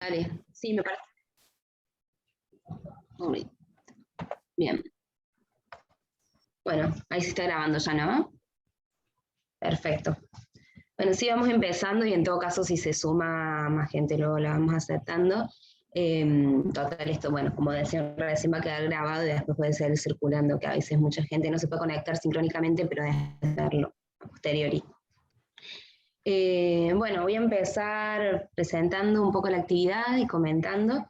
Dale, sí, me parece. Uy, bien. Bueno, ahí se está grabando ya, ¿no? Perfecto. Bueno, sí, vamos empezando y en todo caso, si se suma más gente, luego la vamos aceptando. Total, esto, bueno, como decía, recién va a quedar grabado y después puede ser circulando, que a veces mucha gente no se puede conectar sincrónicamente, pero es hacerlo a posteriori. Bueno, voy a empezar presentando un poco la actividad y comentando.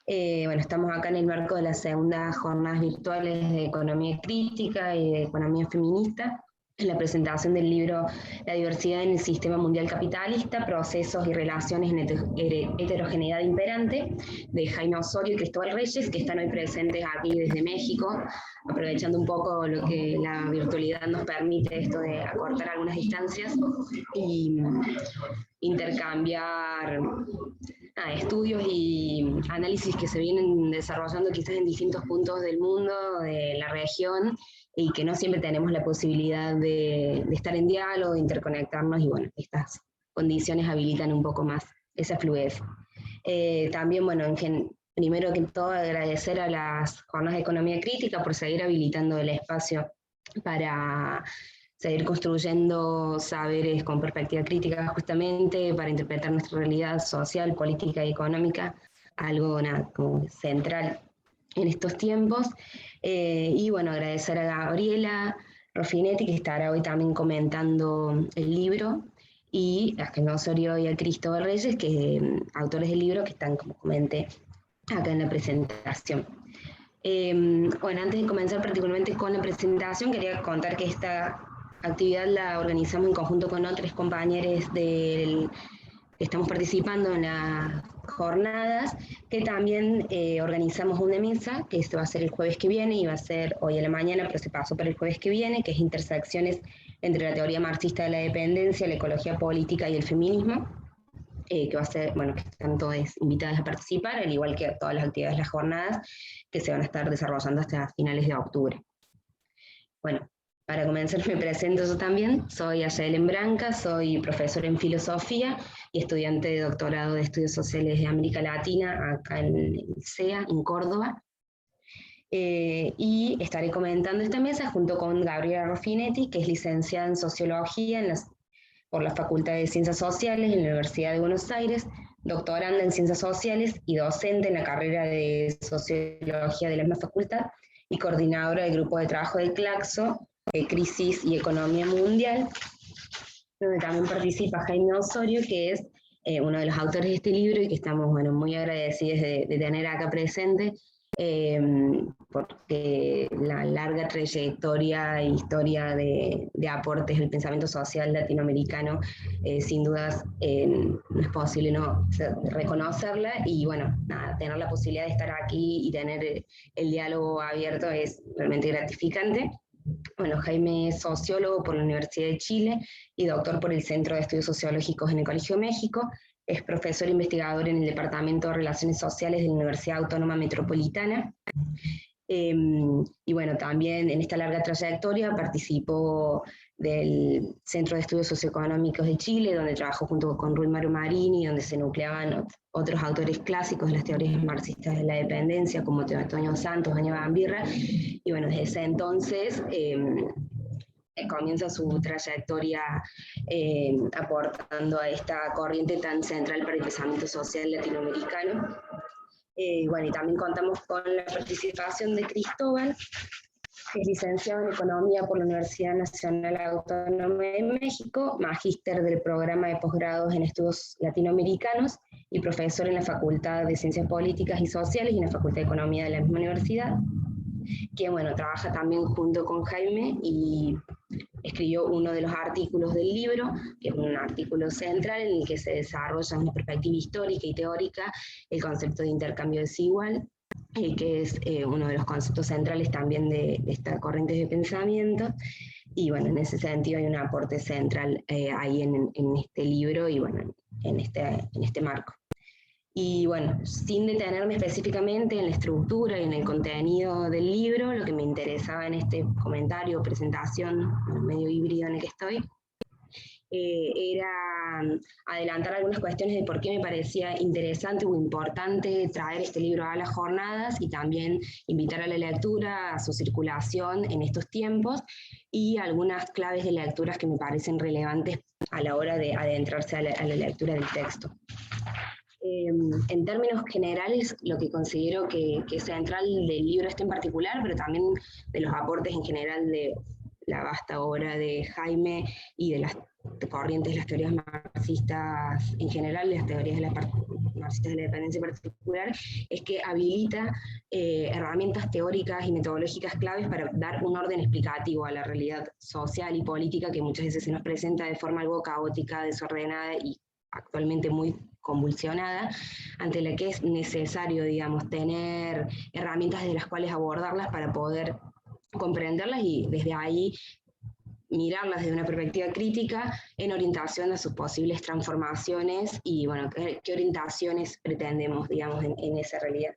Bueno, estamos acá en el marco de las segundas jornadas virtuales de Economía Crítica y de Economía Feminista, en la presentación del libro La diversidad en el sistema mundial capitalista, procesos y relaciones en heterogeneidad imperante, de Jaime Osorio y Cristóbal Reyes, que están hoy presentes aquí desde México, aprovechando un poco lo que la virtualidad nos permite, esto de acortar algunas distancias y intercambiar estudios y análisis que se vienen desarrollando quizás en distintos puntos del mundo, de la región, y que no siempre tenemos la posibilidad de estar en diálogo, de interconectarnos, y bueno, estas condiciones habilitan un poco más esa fluidez. También, bueno, primero que todo agradecer a las jornadas de economía crítica por seguir habilitando el espacio para seguir construyendo saberes con perspectiva crítica justamente para interpretar nuestra realidad social, política y económica, algo como central en estos tiempos. Y bueno, agradecer a Gabriela Roffinetti, que estará hoy también comentando el libro, y a Jaime Osorio y a Cristóbal Reyes, que autores del libro, que están, como comenté, acá en la presentación. Bueno, antes de comenzar particularmente con la presentación, quería contar que esta actividad la organizamos en conjunto con otros compañeros que estamos participando en las jornadas, que también organizamos una mesa, que esto va a ser el jueves que viene, y va a ser hoy a la mañana, pero se pasó para el jueves que viene, que es intersecciones entre la teoría marxista de la dependencia, la ecología política y el feminismo, que va a ser, bueno, que están todas invitadas a participar, al igual que todas las actividades de las jornadas, que se van a estar desarrollando hasta finales de octubre. Bueno, para comenzar me presento yo también, soy Ayelen Branca, soy profesora en filosofía y estudiante de doctorado de estudios sociales de América Latina, acá en el CEA, en Córdoba. Y estaré comentando esta mesa junto con Gabriela Roffinetti, que es licenciada en Sociología por la Facultad de Ciencias Sociales en la Universidad de Buenos Aires, doctoranda en Ciencias Sociales y docente en la carrera de Sociología de la misma facultad, y coordinadora del grupo de trabajo de Claxo, Crisis y Economía Mundial, donde también participa Jaime Osorio, que es uno de los autores de este libro y que estamos, bueno, muy agradecidos de tener acá presente, porque la larga trayectoria e historia de aportes del pensamiento social latinoamericano, sin dudas, no es posible no reconocerla, y bueno, nada, tener la posibilidad de estar aquí y tener el diálogo abierto es realmente gratificante. Bueno, Jaime es sociólogo por la Universidad de Chile y doctor por el Centro de Estudios Sociológicos en el Colegio México. Es profesor investigador en el Departamento de Relaciones Sociales de la Universidad Autónoma Metropolitana. Y bueno, también en esta larga trayectoria participó del Centro de Estudios Socioeconómicos de Chile, donde trabajó junto con Rui Mario Marini, donde se nucleaban otros autores clásicos de las teorías marxistas de la dependencia, como Antonio Santos, Aña Bambirra, y bueno, desde ese entonces comienza su trayectoria aportando a esta corriente tan central para el pensamiento social latinoamericano. Bueno, y también contamos con la participación de Cristóbal, que es licenciado en Economía por la Universidad Nacional Autónoma de México, magíster del programa de posgrados en estudios latinoamericanos y profesor en la Facultad de Ciencias Políticas y Sociales y en la Facultad de Economía de la misma universidad, que bueno, trabaja también junto con Jaime y escribió uno de los artículos del libro, que es un artículo central en el que se desarrolla una perspectiva histórica y teórica el concepto de intercambio desigual, que es uno de los conceptos centrales también de esta corriente de pensamiento. Y bueno, en ese sentido hay un aporte central ahí en este libro y bueno, en este marco. Y bueno, sin detenerme específicamente en la estructura y en el contenido del libro, lo que me interesaba en este comentario, presentación, medio híbrido en el que estoy, era adelantar algunas cuestiones de por qué me parecía interesante o importante traer este libro a las jornadas y también invitar a la lectura, a su circulación en estos tiempos y algunas claves de lecturas que me parecen relevantes a la hora de adentrarse a la lectura del texto. En términos generales, lo que considero que es central del libro este en particular, pero también de los aportes en general de la vasta obra de Jaime y de las corrientes de las teorías marxistas en general, las teorías de las marxistas de la dependencia en particular, es que habilita herramientas teóricas y metodológicas claves para dar un orden explicativo a la realidad social y política que muchas veces se nos presenta de forma algo caótica, desordenada y actualmente muy convulsionada, ante la que es necesario, digamos, tener herramientas de las cuales abordarlas para poder comprenderlas y desde ahí mirarlas desde una perspectiva crítica en orientación a sus posibles transformaciones y, bueno, qué orientaciones pretendemos, digamos, en esa realidad.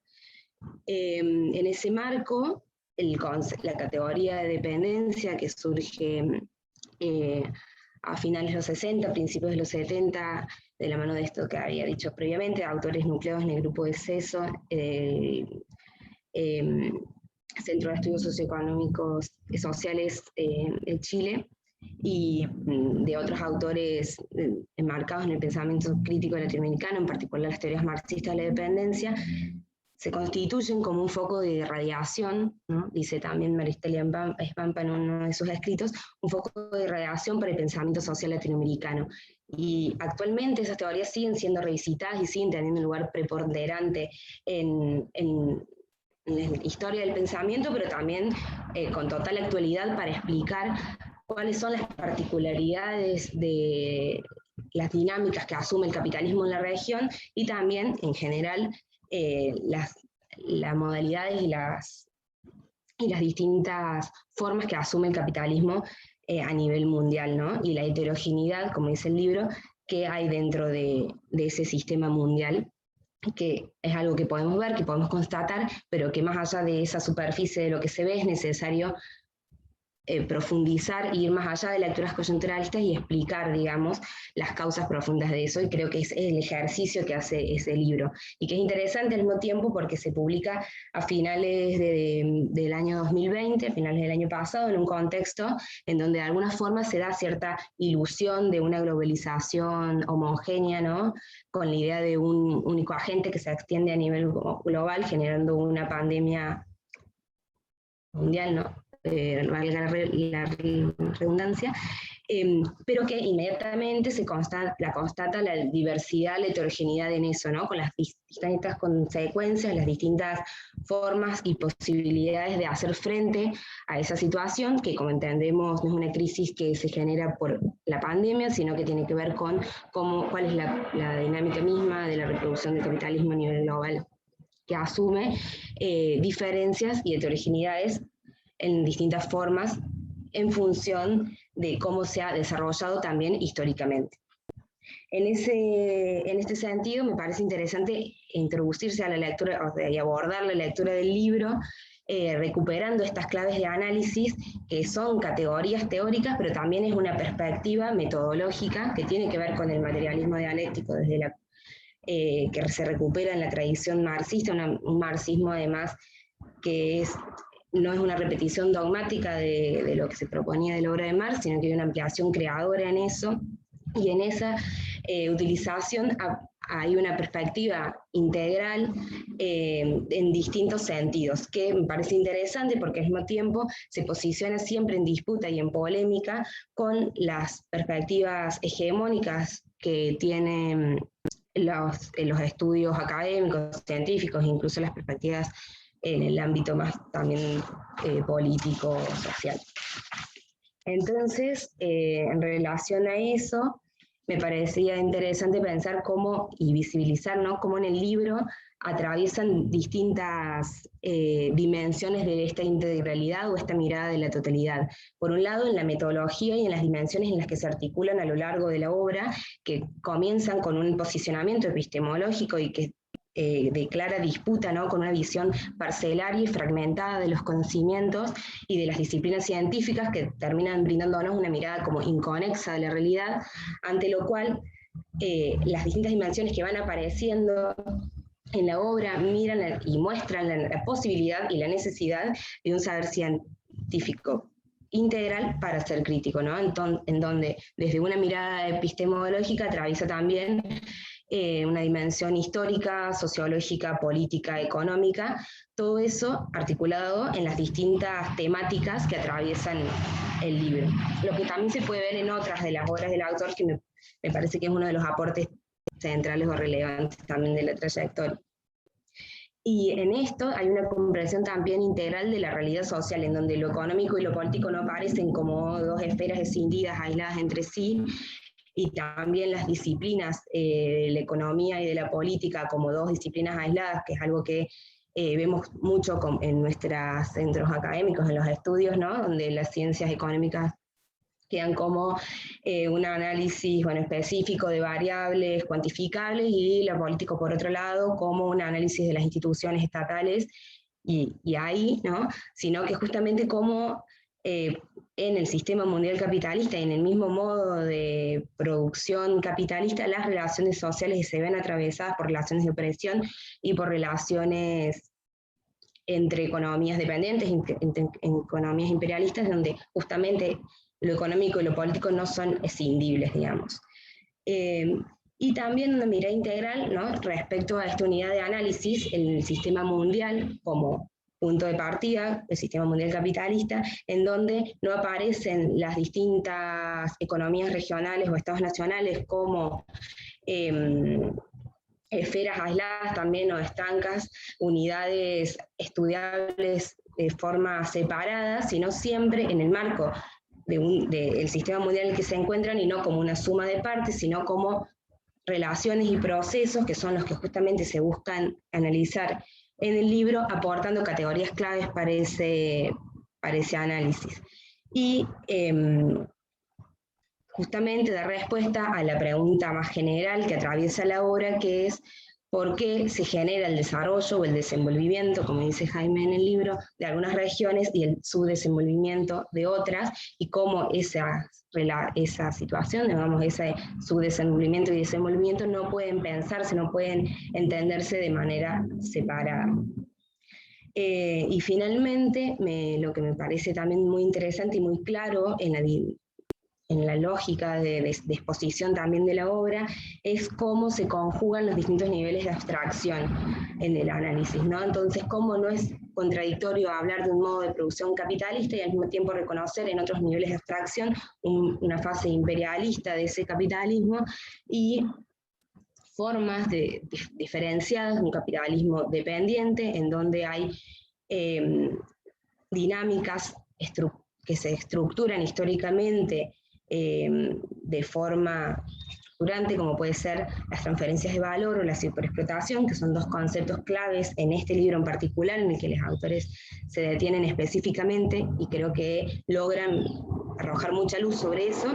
En ese marco, la categoría de dependencia que surge a finales de los 60, principios de los 70, de la mano de esto que había dicho previamente, autores nucleados en el grupo de CESO, Centro de Estudios Socioeconómicos y Sociales de Chile, y de otros autores enmarcados en el pensamiento crítico latinoamericano, en particular las teorías marxistas de la dependencia, se constituyen como un foco de radiación, ¿no? Dice también Maristelia Espampa en uno de sus escritos, un foco de radiación para el pensamiento social latinoamericano. Y actualmente esas teorías siguen siendo revisitadas y siguen teniendo un lugar preponderante en la historia del pensamiento, pero también con total actualidad para explicar cuáles son las particularidades de las dinámicas que asume el capitalismo en la región y también, en general, las modalidades y las distintas formas que asume el capitalismo a nivel mundial, ¿no? Y la heterogeneidad, como dice el libro, que hay dentro de ese sistema mundial, que es algo que podemos ver, que podemos constatar, pero que más allá de esa superficie de lo que se ve es necesario profundizar, ir más allá de lecturas coyunturalistas y explicar, digamos, las causas profundas de eso, y creo que es el ejercicio que hace ese libro, y que es interesante al mismo tiempo porque se publica a finales del año 2020, a finales del año pasado, en un contexto en donde de alguna forma se da cierta ilusión de una globalización homogénea, ¿no? Con la idea de un único agente que se extiende a nivel global, generando una pandemia mundial, ¿no? Valga la redundancia, pero que inmediatamente constata la diversidad, la heterogeneidad en eso, ¿no? Con las distintas consecuencias, las distintas formas y posibilidades de hacer frente a esa situación, que como entendemos no es una crisis que se genera por la pandemia, sino que tiene que ver con cuál es la dinámica misma de la reproducción del capitalismo a nivel global, que asume diferencias y heterogeneidades en distintas formas en función de cómo se ha desarrollado también históricamente. En este sentido, me parece interesante introducirse a la lectura, o sea, y abordar la lectura del libro, recuperando estas claves de análisis, que son categorías teóricas, pero también es una perspectiva metodológica que tiene que ver con el materialismo dialéctico, desde que se recupera en la tradición marxista, un marxismo además que no es una repetición dogmática de lo que se proponía de la obra de Marx, sino que hay una ampliación creadora en eso, y en esa utilización hay una perspectiva integral en distintos sentidos, que me parece interesante porque al mismo tiempo se posiciona siempre en disputa y en polémica con las perspectivas hegemónicas que tienen los estudios académicos, científicos, incluso las perspectivas en el ámbito más también político, social. Entonces, en relación a eso, me parecía interesante pensar cómo, y visibilizar, ¿no?, cómo en el libro atraviesan distintas dimensiones de esta integralidad o esta mirada de la totalidad. Por un lado, en la metodología y en las dimensiones en las que se articulan a lo largo de la obra, que comienzan con un posicionamiento epistemológico y que de clara disputa, ¿no?, con una visión parcelaria y fragmentada de los conocimientos y de las disciplinas científicas que terminan brindándonos una mirada como inconexa de la realidad, ante lo cual las distintas dimensiones que van apareciendo en la obra miran y muestran la posibilidad y la necesidad de un saber científico integral para ser crítico, ¿no? En donde desde una mirada epistemológica atraviesa también una dimensión histórica, sociológica, política, económica, todo eso articulado en las distintas temáticas que atraviesan el libro. Lo que también se puede ver en otras de las obras del autor, que me parece que es uno de los aportes centrales o relevantes también de la trayectoria. Y en esto hay una comprensión también integral de la realidad social, en donde lo económico y lo político no aparecen como dos esferas escindidas, aisladas entre sí, y también las disciplinas de la economía y de la política como dos disciplinas aisladas, que es algo que vemos mucho en nuestros centros académicos, en los estudios, ¿no?, donde las ciencias económicas quedan como un análisis, bueno, específico de variables cuantificables, y la política, por otro lado, como un análisis de las instituciones estatales, y ahí, ¿no?, sino que justamente como en el sistema mundial capitalista y en el mismo modo de producción capitalista, las relaciones sociales se ven atravesadas por relaciones de opresión y por relaciones entre economías dependientes, entre economías imperialistas, donde justamente lo económico y lo político no son escindibles, digamos. Y también una mirada integral, ¿no?, respecto a esta unidad de análisis, el sistema mundial como punto de partida, el sistema mundial capitalista, en donde no aparecen las distintas economías regionales o estados nacionales como esferas aisladas también o estancas, unidades estudiables de forma separada, sino siempre en el marco del sistema mundial en el que se encuentran, y no como una suma de partes, sino como relaciones y procesos que son los que justamente se buscan analizar en el libro, aportando categorías claves para ese análisis. Y justamente da respuesta a la pregunta más general que atraviesa la obra, que es por qué se genera el desarrollo o el desenvolvimiento, como dice Jaime en el libro, de algunas regiones y el subdesenvolvimiento de otras, y cómo esa situación, digamos, ese subdesenvolvimiento y desenvolvimiento no pueden pensarse, no pueden entenderse de manera separada. Y finalmente, lo que me parece también muy interesante y muy claro en la lógica de exposición también de la obra, es cómo se conjugan los distintos niveles de abstracción en el análisis, ¿no? Entonces, cómo no es contradictorio hablar de un modo de producción capitalista y al mismo tiempo reconocer en otros niveles de abstracción una fase imperialista de ese capitalismo, y formas diferenciadas, un capitalismo dependiente, en donde hay dinámicas que se estructuran históricamente de forma estructurante, como puede ser las transferencias de valor o la superexplotación, que son dos conceptos claves en este libro en particular, en el que los autores se detienen específicamente y creo que logran arrojar mucha luz sobre eso.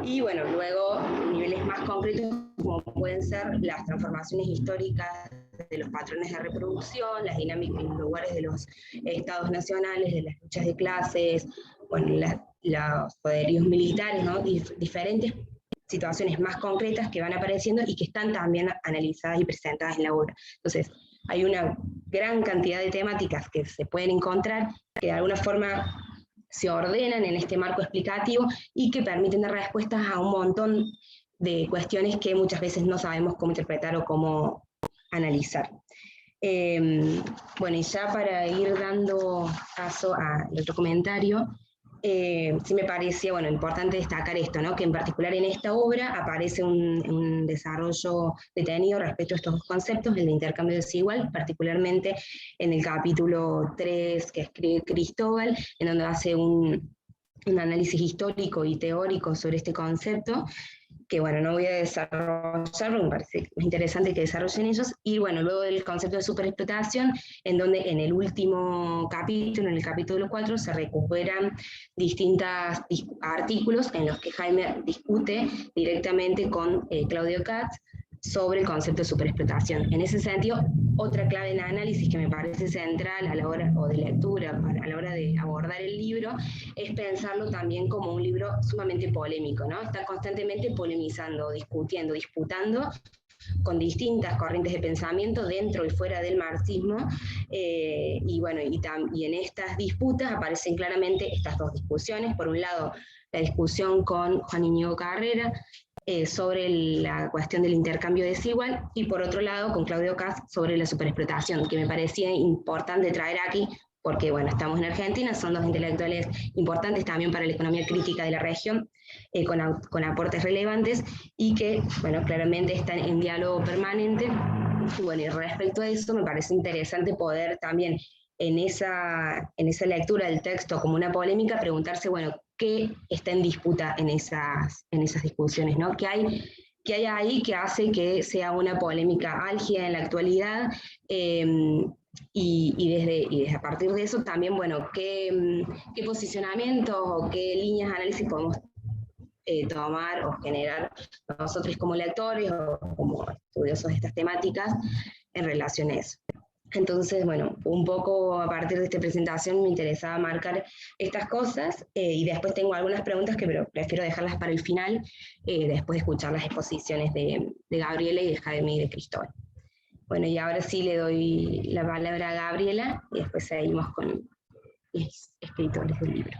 Y bueno, luego niveles más concretos, como pueden ser las transformaciones históricas de los patrones de reproducción, las dinámicas en los lugares de los estados nacionales, de las luchas de clases, bueno, los poderíos militares, ¿no?, diferentes situaciones más concretas que van apareciendo y que están también analizadas y presentadas en la obra. Entonces, hay una gran cantidad de temáticas que se pueden encontrar, que de alguna forma se ordenan en este marco explicativo y que permiten dar respuestas a un montón de cuestiones que muchas veces no sabemos cómo interpretar o cómo analizar. Bueno, y ya para ir dando paso al otro comentario, sí me parecía, bueno, importante destacar esto, ¿no?, que en particular en esta obra aparece un desarrollo detenido respecto a estos dos conceptos, el de intercambio desigual, particularmente en el capítulo 3 que escribe Cristóbal, en donde hace un análisis histórico y teórico sobre este concepto, que bueno, no voy a desarrollar, porque me parece interesante que desarrollen ellos, y bueno, luego del concepto de superexplotación, en donde en el último capítulo, en el capítulo 4, se recuperan distintos artículos en los que Jaime discute directamente con Claudio Katz sobre el concepto de superexplotación. En ese sentido, otra clave en análisis que me parece central a la hora, o de lectura, a la hora de abordar el libro, es pensarlo también como un libro sumamente polémico, ¿no? Está constantemente polemizando, discutiendo, disputando con distintas corrientes de pensamiento dentro y fuera del marxismo, y bueno, y en estas disputas aparecen claramente estas dos discusiones. Por un lado, la discusión con Juan Íñigo Carrera, sobre la cuestión del intercambio desigual, y por otro lado con Claudio Caz sobre la superexplotación, que me parecía importante traer aquí, porque bueno, estamos en Argentina, son dos intelectuales importantes también para la economía crítica de la región, con aportes relevantes, y que, bueno, claramente están en diálogo permanente. Y bueno, y respecto a eso, me parece interesante poder también en esa lectura del texto como una polémica, preguntarse, bueno, ¿qué está en disputa en esas discusiones, ¿no? ¿Qué hay ahí que hace que sea una polémica álgida en la actualidad? Desde a partir de eso también, bueno, ¿qué posicionamientos o qué líneas de análisis podemos tomar o generar nosotros como lectores o como estudiosos de estas temáticas en relación a eso? Entonces, bueno, un poco a partir de esta presentación me interesaba marcar estas cosas, y después tengo algunas preguntas que prefiero dejarlas para el final, después de escuchar las exposiciones de Gabriela y de Jaime y de Cristóbal. Bueno, y ahora sí le doy la palabra a Gabriela y después seguimos con los escritores del libro.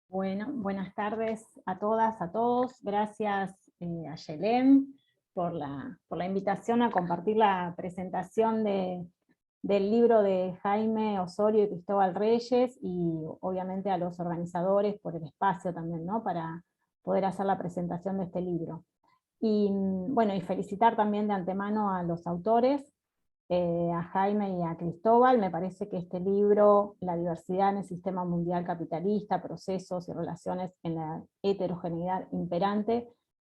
Bueno, buenas tardes a todas, a todos. Gracias a Yelén por la invitación a compartir la presentación del libro de Jaime Osorio y Cristóbal Reyes, y obviamente a los organizadores por el espacio también, ¿no?, para poder hacer la presentación de este libro. Y bueno, y felicitar también de antemano a los autores, a Jaime y a Cristóbal. Me parece que este libro, La diversidad en el sistema mundial capitalista, procesos y relaciones en la heterogeneidad imperante,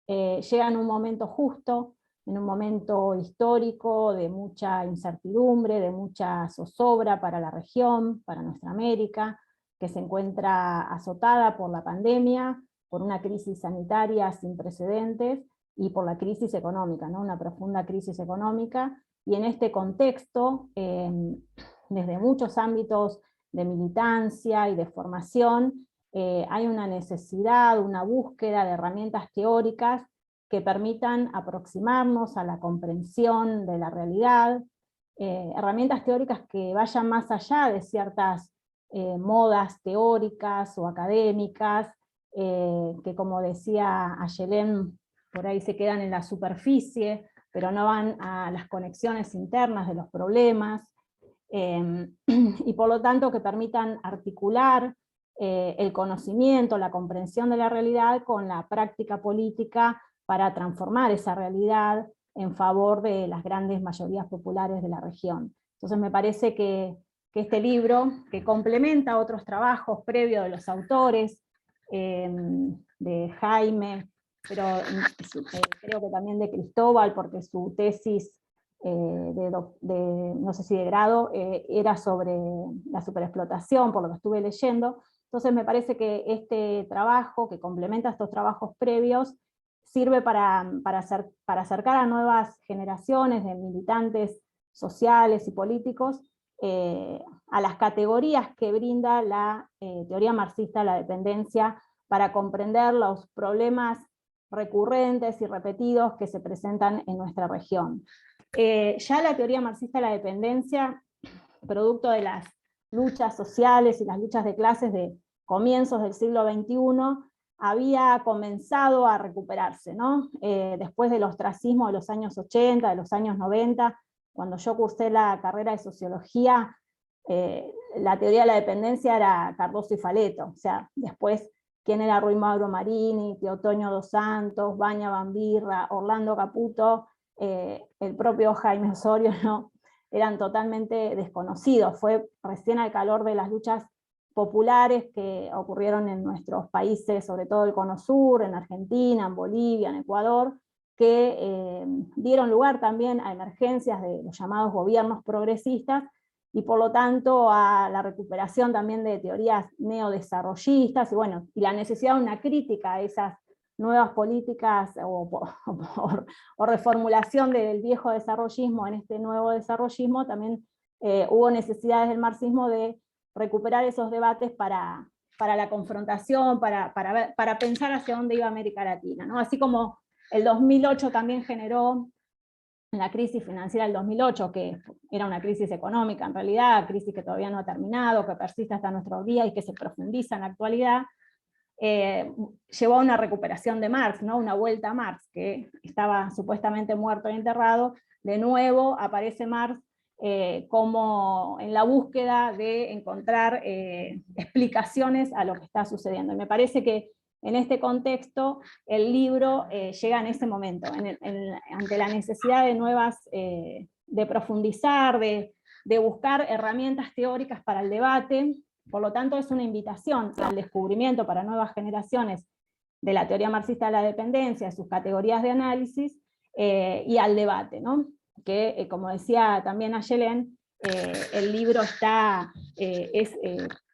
llega en un momento justo, en un momento histórico de mucha incertidumbre, de mucha zozobra para la región, para nuestra América, que se encuentra azotada por la pandemia, por una crisis sanitaria sin precedentes, y por la crisis económica, ¿no?, una profunda crisis económica. Y en este contexto, desde muchos ámbitos de militancia y de formación, hay una necesidad, una búsqueda de herramientas teóricas que permitan aproximarnos a la comprensión de la realidad, herramientas teóricas que vayan más allá de ciertas modas teóricas o académicas, que, como decía Ayelén, por ahí se quedan en la superficie, pero no van a las conexiones internas de los problemas, y por lo tanto que permitan articular el conocimiento, la comprensión de la realidad con la práctica política para transformar esa realidad en favor de las grandes mayorías populares de la región. Entonces me parece que este libro, que complementa otros trabajos previos de los autores, de Jaime, pero creo que también de Cristóbal, porque su tesis no sé si de grado, era sobre la superexplotación, por lo que estuve leyendo. Entonces me parece que este trabajo, que complementa estos trabajos previos, sirve para acercar a nuevas generaciones de militantes sociales y políticos a las categorías que brinda la teoría marxista de la dependencia, para comprender los problemas recurrentes y repetidos que se presentan en nuestra región. Ya la teoría marxista de la dependencia, producto de las luchas sociales y las luchas de clases de comienzos del siglo XXI, había comenzado a recuperarse, ¿no? Después del ostracismo de los años 80, de los años 90, cuando yo cursé la carrera de sociología, la teoría de la dependencia era Cardoso y Faleto. O sea, después, ¿quién era Rui Mauro Marini, Teotonio dos Santos, Baña Bambirra, Orlando Caputo, el propio Jaime Osorio, ¿no?, eran totalmente desconocidos? Fue recién al calor de las luchas populares que ocurrieron en nuestros países, sobre todo el Cono Sur, en Argentina, en Bolivia, en Ecuador, que dieron lugar también a emergencias de los llamados gobiernos progresistas, y por lo tanto a la recuperación también de teorías neodesarrollistas, y bueno, y la necesidad de una crítica a esas nuevas políticas o reformulación del viejo desarrollismo en este nuevo desarrollismo, también hubo necesidades del marxismo de recuperar esos debates para la confrontación, para pensar hacia dónde iba América Latina, ¿no? Así como el 2008 también generó la crisis financiera del 2008, que era una crisis económica en realidad, crisis que todavía no ha terminado, que persiste hasta nuestro día y que se profundiza en la actualidad, llevó a una recuperación de Marx, ¿no? Una vuelta a Marx, que estaba supuestamente muerto y enterrado. De nuevo aparece Marx como en la búsqueda de encontrar explicaciones a lo que está sucediendo. Y me parece que en este contexto el libro llega en ese momento, ante la necesidad de nuevas, de profundizar, de buscar herramientas teóricas para el debate. Por lo tanto, es una invitación al descubrimiento para nuevas generaciones de la teoría marxista de la dependencia, sus categorías de análisis, y al debate, ¿no? Que, como decía también Ayelen, el libro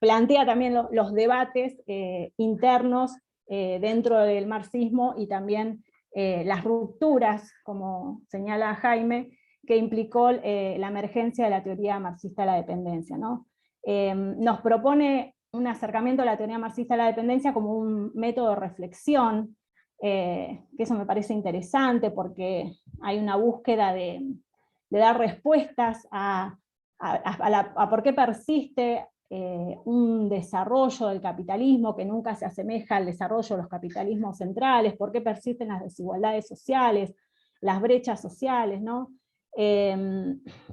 plantea también los debates internos dentro del marxismo, y también las rupturas, como señala Jaime, que implicó la emergencia de la teoría marxista de la dependencia, ¿no? Nos propone un acercamiento a la teoría marxista de la dependencia como un método de reflexión, que eso me parece interesante porque hay una búsqueda de dar respuestas a por qué persiste un desarrollo del capitalismo que nunca se asemeja al desarrollo de los capitalismos centrales, por qué persisten las desigualdades sociales, las brechas sociales, ¿no?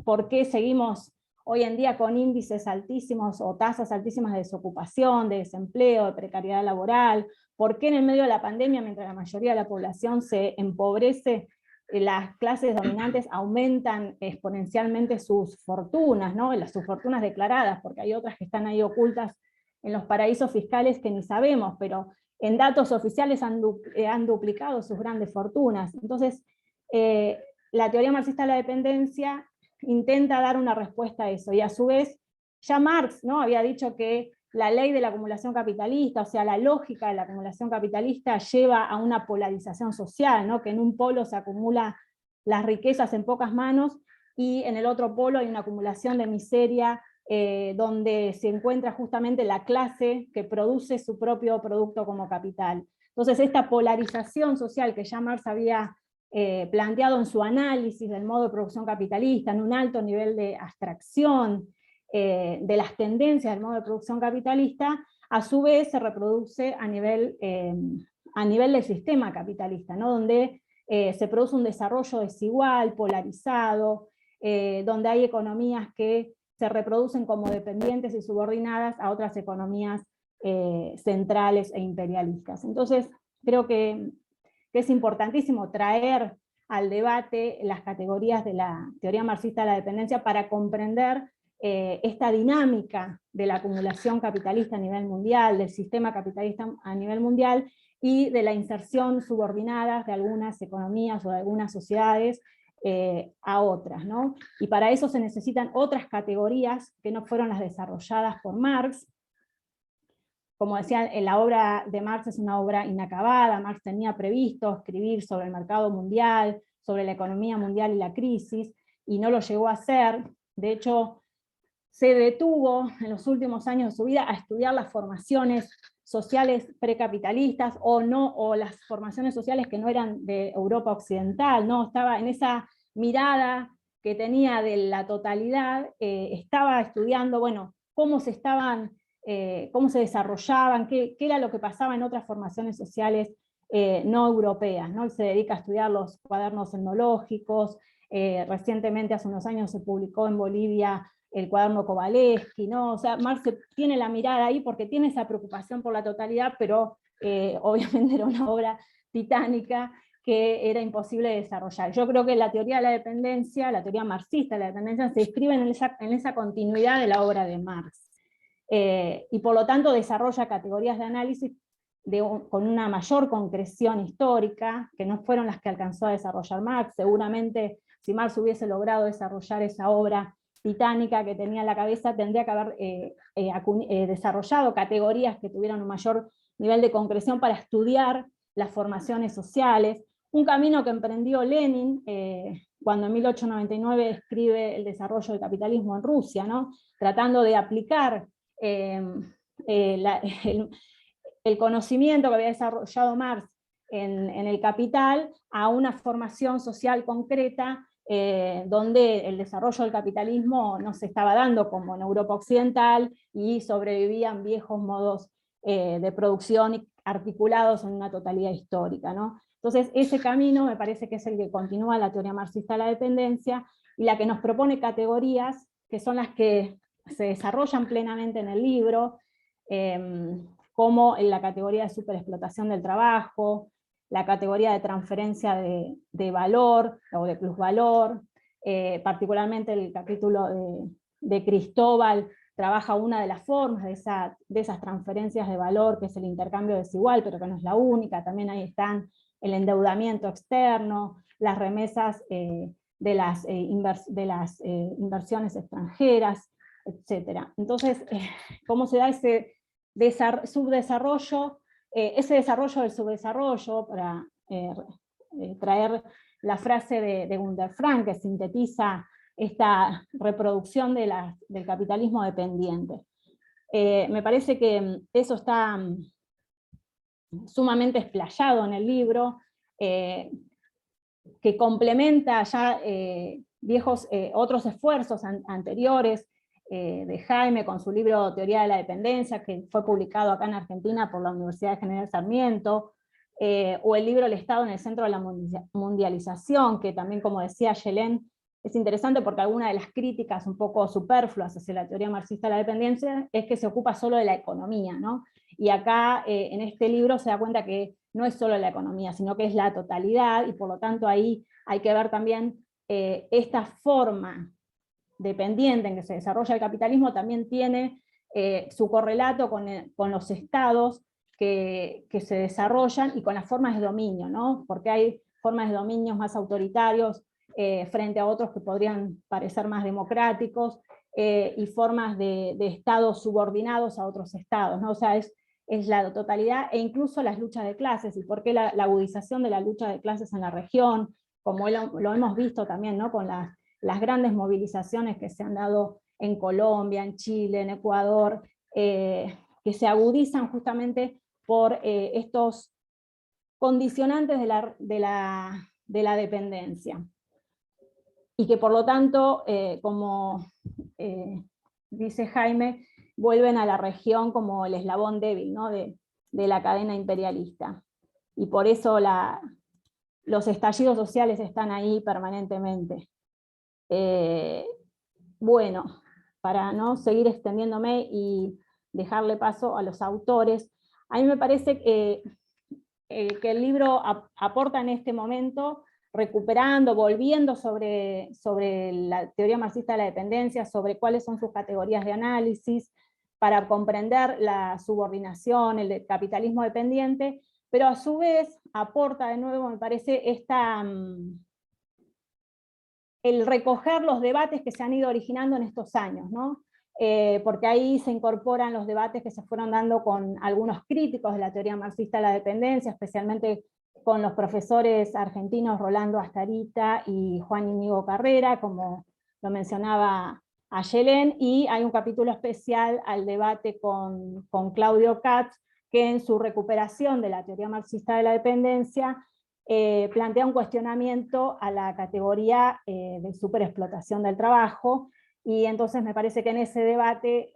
Por qué seguimos hoy en día con índices altísimos o tasas altísimas de desocupación, de desempleo, de precariedad laboral, por qué en el medio de la pandemia, mientras la mayoría de la población se empobrece, las clases dominantes aumentan exponencialmente sus fortunas, ¿no? Sus fortunas declaradas, porque hay otras que están ahí ocultas en los paraísos fiscales que ni sabemos, pero en datos oficiales han duplicado sus grandes fortunas. Entonces, la teoría marxista de la dependencia intenta dar una respuesta a eso, y a su vez, ya Marx, ¿no?, había dicho que la ley de la acumulación capitalista, o sea, la lógica de la acumulación capitalista lleva a una polarización social, ¿no?, que en un polo se acumulan las riquezas en pocas manos, y en el otro polo hay una acumulación de miseria, donde se encuentra justamente la clase que produce su propio producto como capital. Entonces esta polarización social que ya Marx había planteado en su análisis del modo de producción capitalista, en un alto nivel de abstracción de las tendencias del modo de producción capitalista, a su vez se reproduce a nivel del sistema capitalista, ¿no?, donde se produce un desarrollo desigual, polarizado, donde hay economías que se reproducen como dependientes y subordinadas a otras economías centrales e imperialistas. Entonces, creo que es importantísimo traer al debate las categorías de la teoría marxista de la dependencia para comprender esta dinámica de la acumulación capitalista a nivel mundial, del sistema capitalista a nivel mundial, y de la inserción subordinada de algunas economías o de algunas sociedades a otras, ¿no? Y para eso se necesitan otras categorías que no fueron las desarrolladas por Marx. Como decía, la obra de Marx es una obra inacabada. Marx tenía previsto escribir sobre el mercado mundial, sobre la economía mundial y la crisis, y no lo llegó a hacer. De hecho, se detuvo en los últimos años de su vida a estudiar las formaciones sociales precapitalistas, o las formaciones sociales que no eran de Europa occidental, ¿no? Estaba en esa mirada que tenía de la totalidad, estaba estudiando, bueno, cómo se desarrollaban, qué era lo que pasaba en otras formaciones sociales no europeas, ¿no? Él se dedica a estudiar los cuadernos etnológicos. Recientemente, hace unos años, se publicó en Bolivia el cuaderno Kowalewski, ¿no? O sea, Marx tiene la mirada ahí porque tiene esa preocupación por la totalidad, pero obviamente era una obra titánica que era imposible de desarrollar. Yo creo que la teoría de la dependencia, la teoría marxista de la dependencia, se inscribe en esa continuidad de la obra de Marx. Y por lo tanto desarrolla categorías de análisis con una mayor concreción histórica, que no fueron las que alcanzó a desarrollar Marx. Seguramente, si Marx hubiese logrado desarrollar esa obra titánica que tenía en la cabeza, tendría que haber desarrollado categorías que tuvieran un mayor nivel de concreción para estudiar las formaciones sociales, un camino que emprendió Lenin cuando en 1899 escribe El desarrollo del capitalismo en Rusia, ¿no? Tratando de aplicar el conocimiento que había desarrollado Marx en el Capital a una formación social concreta donde el desarrollo del capitalismo no se estaba dando como en Europa Occidental y sobrevivían viejos modos de producción articulados en una totalidad histórica, ¿no? Entonces ese camino me parece que es el que continúa la teoría marxista de la dependencia y la que nos propone categorías que son las que se desarrollan plenamente en el libro, como en la categoría de superexplotación del trabajo, la categoría de transferencia de valor o de plusvalor, particularmente el capítulo de Cristóbal trabaja una de las formas de esas transferencias de valor, que es el intercambio desigual, pero que no es la única. También ahí están el endeudamiento externo, las remesas de las inversiones extranjeras, etc. Entonces, ¿cómo se da ese subdesarrollo? Ese desarrollo del subdesarrollo, para traer la frase de Gunther Frank, que sintetiza esta reproducción del capitalismo dependiente. Me parece que eso está sumamente explayado en el libro, que complementa ya otros esfuerzos anteriores de Jaime con su libro Teoría de la Dependencia, que fue publicado acá en Argentina por la Universidad de General Sarmiento, o el libro El Estado en el Centro de la Mundialización, que también, como decía Yelén, es interesante porque alguna de las críticas un poco superfluas hacia la teoría marxista de la dependencia es que se ocupa solo de la economía, ¿no? Y acá en este libro se da cuenta que no es solo la economía, sino que es la totalidad, y por lo tanto ahí hay que ver también esta forma dependiente en que se desarrolla el capitalismo también tiene su correlato con los estados que se desarrollan y con las formas de dominio, ¿no? Porque hay formas de dominio más autoritarios frente a otros que podrían parecer más democráticos, y formas de estados subordinados a otros estados, ¿no? O sea, es la totalidad, e incluso las luchas de clases, y por qué la agudización de la lucha de clases en la región, como lo hemos visto también, ¿no? Con las grandes movilizaciones que se han dado en Colombia, en Chile, en Ecuador, que se agudizan justamente por estos condicionantes de la dependencia. Y que por lo tanto, como dice Jaime, vuelven a la región como el eslabón débil, ¿no? de la cadena imperialista. Y por eso los estallidos sociales están ahí permanentemente. Bueno, para no seguir extendiéndome y dejarle paso a los autores, a mí me parece que el libro aporta en este momento, recuperando, volviendo sobre la teoría marxista de la dependencia, sobre cuáles son sus categorías de análisis, para comprender la subordinación, el capitalismo dependiente, pero a su vez aporta de nuevo, me parece, el recoger los debates que se han ido originando en estos años, ¿no? Porque ahí se incorporan los debates que se fueron dando con algunos críticos de la teoría marxista de la dependencia, especialmente con los profesores argentinos Rolando Astarita y Juan Íñigo Carrera, como lo mencionaba Ayelén, y hay un capítulo especial al debate con Claudio Katz, que en su recuperación de la teoría marxista de la dependencia plantea un cuestionamiento a la categoría de superexplotación del trabajo, y entonces me parece que en ese debate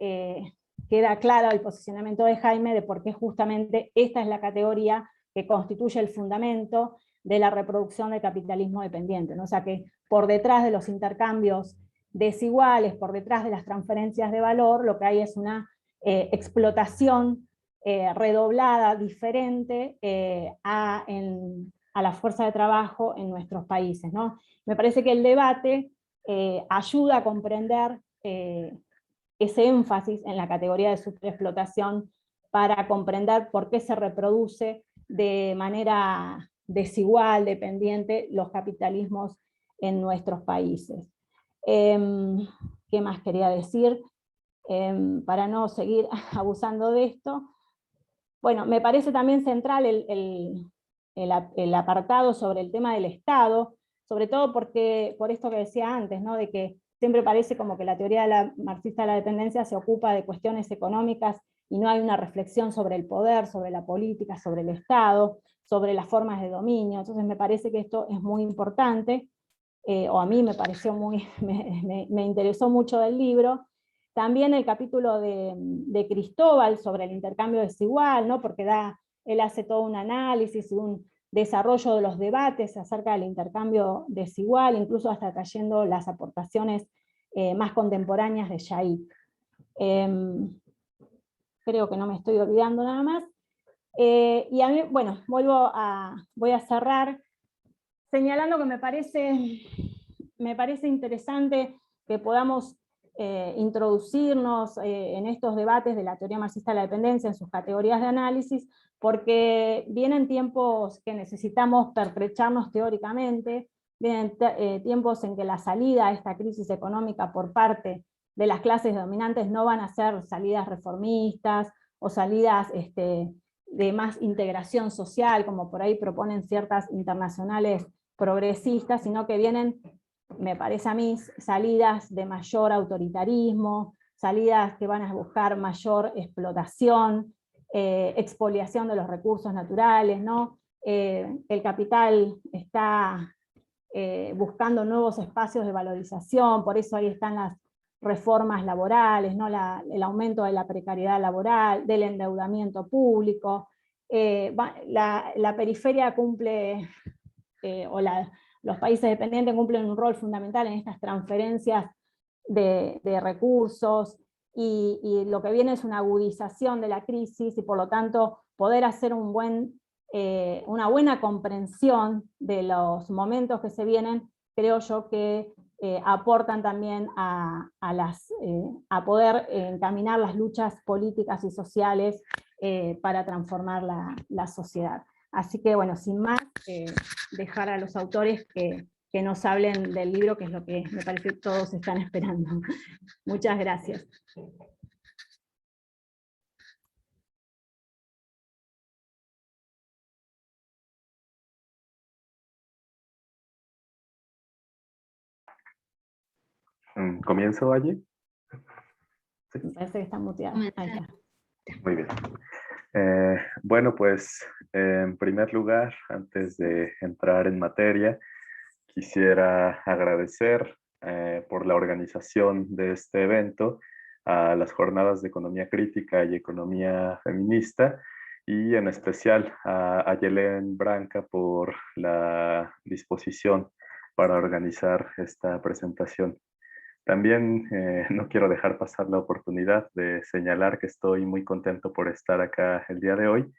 queda claro el posicionamiento de Jaime de por qué justamente esta es la categoría que constituye el fundamento de la reproducción del capitalismo dependiente, ¿no? O sea que por detrás de los intercambios desiguales, por detrás de las transferencias de valor, lo que hay es una explotación redoblada, diferente a la fuerza de trabajo en nuestros países, ¿no? Me parece que el debate ayuda a comprender ese énfasis en la categoría de superexplotación para comprender por qué se reproduce de manera desigual, dependiente, los capitalismos en nuestros países. ¿Qué más quería decir? Para no seguir abusando de esto. Bueno, me parece también central el apartado sobre el tema del Estado, sobre todo porque, por esto que decía antes, ¿no? De que siempre parece como que la teoría marxista de la dependencia se ocupa de cuestiones económicas y no hay una reflexión sobre el poder, sobre la política, sobre el Estado, sobre las formas de dominio. Entonces me parece que esto es muy importante, o a mí me pareció me interesó mucho del libro. También el capítulo de Cristóbal sobre el intercambio desigual, ¿no? Porque él hace todo un análisis y un desarrollo de los debates acerca del intercambio desigual, incluso hasta trayendo las aportaciones más contemporáneas de Jaik. Creo que no me estoy olvidando nada más. Y a mí, bueno, voy a cerrar señalando que me parece interesante que podamos introducirnos en estos debates de la teoría marxista de la dependencia en sus categorías de análisis, porque vienen tiempos que necesitamos pertrecharnos teóricamente, vienen tiempos en que la salida a esta crisis económica por parte de las clases dominantes no van a ser salidas reformistas o salidas de más integración social, como por ahí proponen ciertas internacionales progresistas, sino que vienen, me parece a mí, salidas de mayor autoritarismo, salidas que van a buscar mayor explotación, expoliación de los recursos naturales, ¿no? El capital está buscando nuevos espacios de valorización, por eso ahí están las reformas laborales, ¿no? El aumento de la precariedad laboral, del endeudamiento público. La periferia cumple, los países dependientes cumplen un rol fundamental en estas transferencias de recursos, y lo que viene es una agudización de la crisis, y por lo tanto poder hacer una buena comprensión de los momentos que se vienen, creo yo que aportan también a poder encaminar las luchas políticas y sociales para transformar la sociedad. Así que bueno, sin más, dejar a los autores que nos hablen del libro, que es lo que me parece que todos están esperando. Muchas gracias. ¿Comienzo allí? ¿Sí? Parece que está muteado. Ahí está. Muy bien. Bueno, pues en primer lugar, antes de entrar en materia, quisiera agradecer por la organización de este evento a las jornadas de economía crítica y economía feminista, y en especial a Yelén Branca por la disposición para organizar esta presentación. También no quiero dejar pasar la oportunidad de señalar que estoy muy contento por estar acá el día de hoy,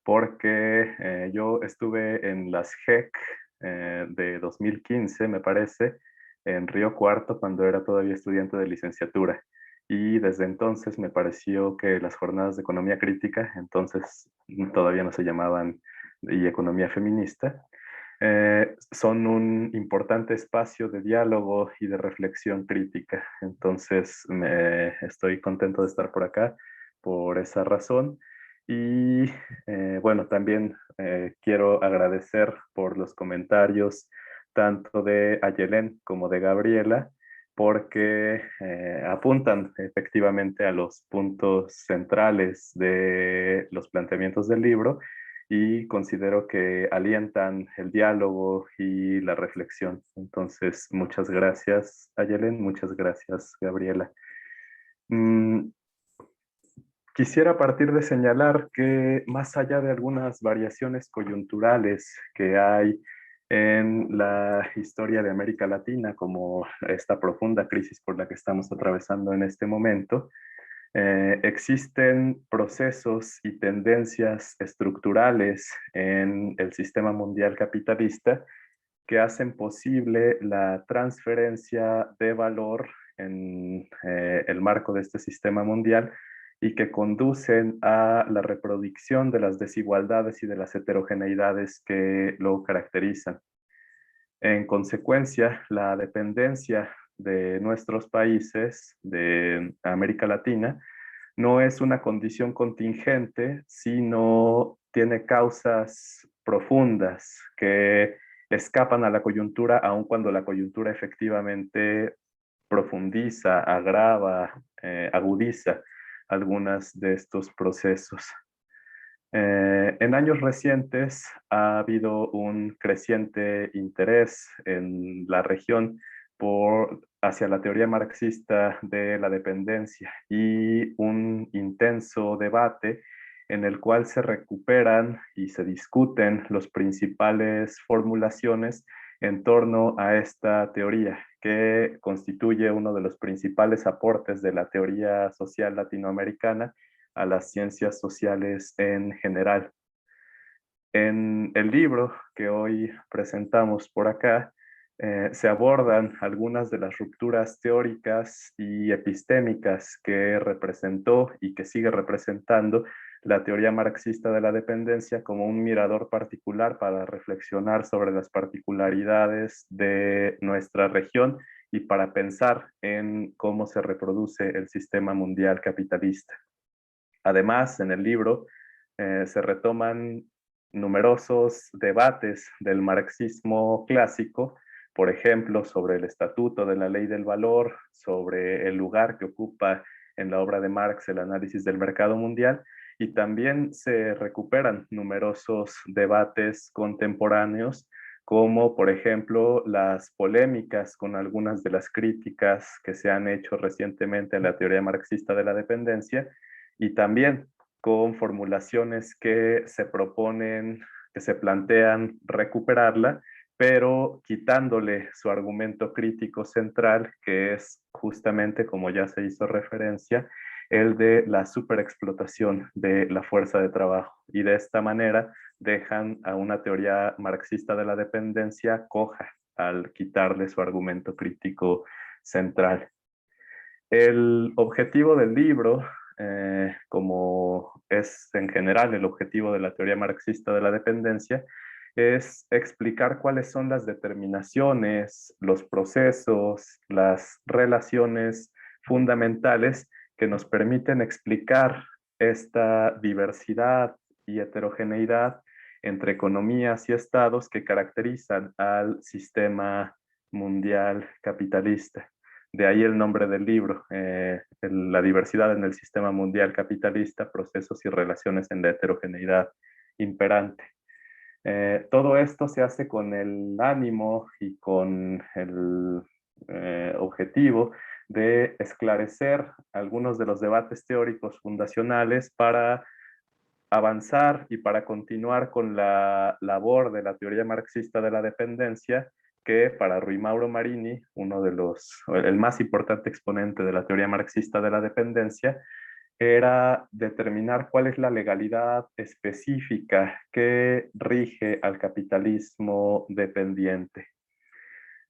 porque yo estuve en las GEC de 2015, me parece, en Río Cuarto, cuando era todavía estudiante de licenciatura. Y desde entonces me pareció que las jornadas de economía crítica, entonces todavía no se llamaban y economía feminista, son un importante espacio de diálogo y de reflexión crítica. Entonces estoy contento de estar por acá por esa razón. Y bueno, también quiero agradecer por los comentarios tanto de Ayelén como de Gabriela, porque apuntan efectivamente a los puntos centrales de los planteamientos del libro, y considero que alientan el diálogo y la reflexión. Entonces, muchas gracias, Ayelen, muchas gracias, Gabriela. Quisiera partir de señalar que más allá de algunas variaciones coyunturales que hay en la historia de América Latina, como esta profunda crisis por la que estamos atravesando en este momento, existen procesos y tendencias estructurales en el sistema mundial capitalista que hacen posible la transferencia de valor en el marco de este sistema mundial, y que conducen a la reproducción de las desigualdades y de las heterogeneidades que lo caracterizan. En consecuencia, la dependencia de nuestros países de América Latina no es una condición contingente, sino tiene causas profundas que escapan a la coyuntura, aun cuando la coyuntura efectivamente profundiza, agrava, agudiza algunas de estos procesos. En años recientes ha habido un creciente interés en la región hacia la teoría marxista de la dependencia y un intenso debate en el cual se recuperan y se discuten las principales formulaciones en torno a esta teoría, que constituye uno de los principales aportes de la teoría social latinoamericana a las ciencias sociales en general. En el libro que hoy presentamos por acá, se abordan algunas de las rupturas teóricas y epistémicas que representó y que sigue representando la teoría marxista de la dependencia como un mirador particular para reflexionar sobre las particularidades de nuestra región y para pensar en cómo se reproduce el sistema mundial capitalista. Además, en el libro se retoman numerosos debates del marxismo clásico, por ejemplo, sobre el estatuto de la ley del valor, sobre el lugar que ocupa en la obra de Marx el análisis del mercado mundial, y también se recuperan numerosos debates contemporáneos, como por ejemplo las polémicas con algunas de las críticas que se han hecho recientemente a la teoría marxista de la dependencia, y también con formulaciones que se proponen, que se plantean recuperarla, pero quitándole su argumento crítico central, que es justamente, como ya se hizo referencia, el de la superexplotación de la fuerza de trabajo. Y de esta manera dejan a una teoría marxista de la dependencia coja al quitarle su argumento crítico central. El objetivo del libro, como es en general el objetivo de la teoría marxista de la dependencia, es explicar cuáles son las determinaciones, los procesos, las relaciones fundamentales que nos permiten explicar esta diversidad y heterogeneidad entre economías y estados que caracterizan al sistema mundial capitalista. De ahí el nombre del libro, la diversidad en el sistema mundial capitalista, procesos y relaciones en la heterogeneidad imperante. Todo esto se hace con el ánimo y con el objetivo de esclarecer algunos de los debates teóricos fundacionales para avanzar y para continuar con la labor de la teoría marxista de la dependencia, que para Rui Mauro Marini, el más importante exponente de la teoría marxista de la dependencia, era determinar cuál es la legalidad específica que rige al capitalismo dependiente.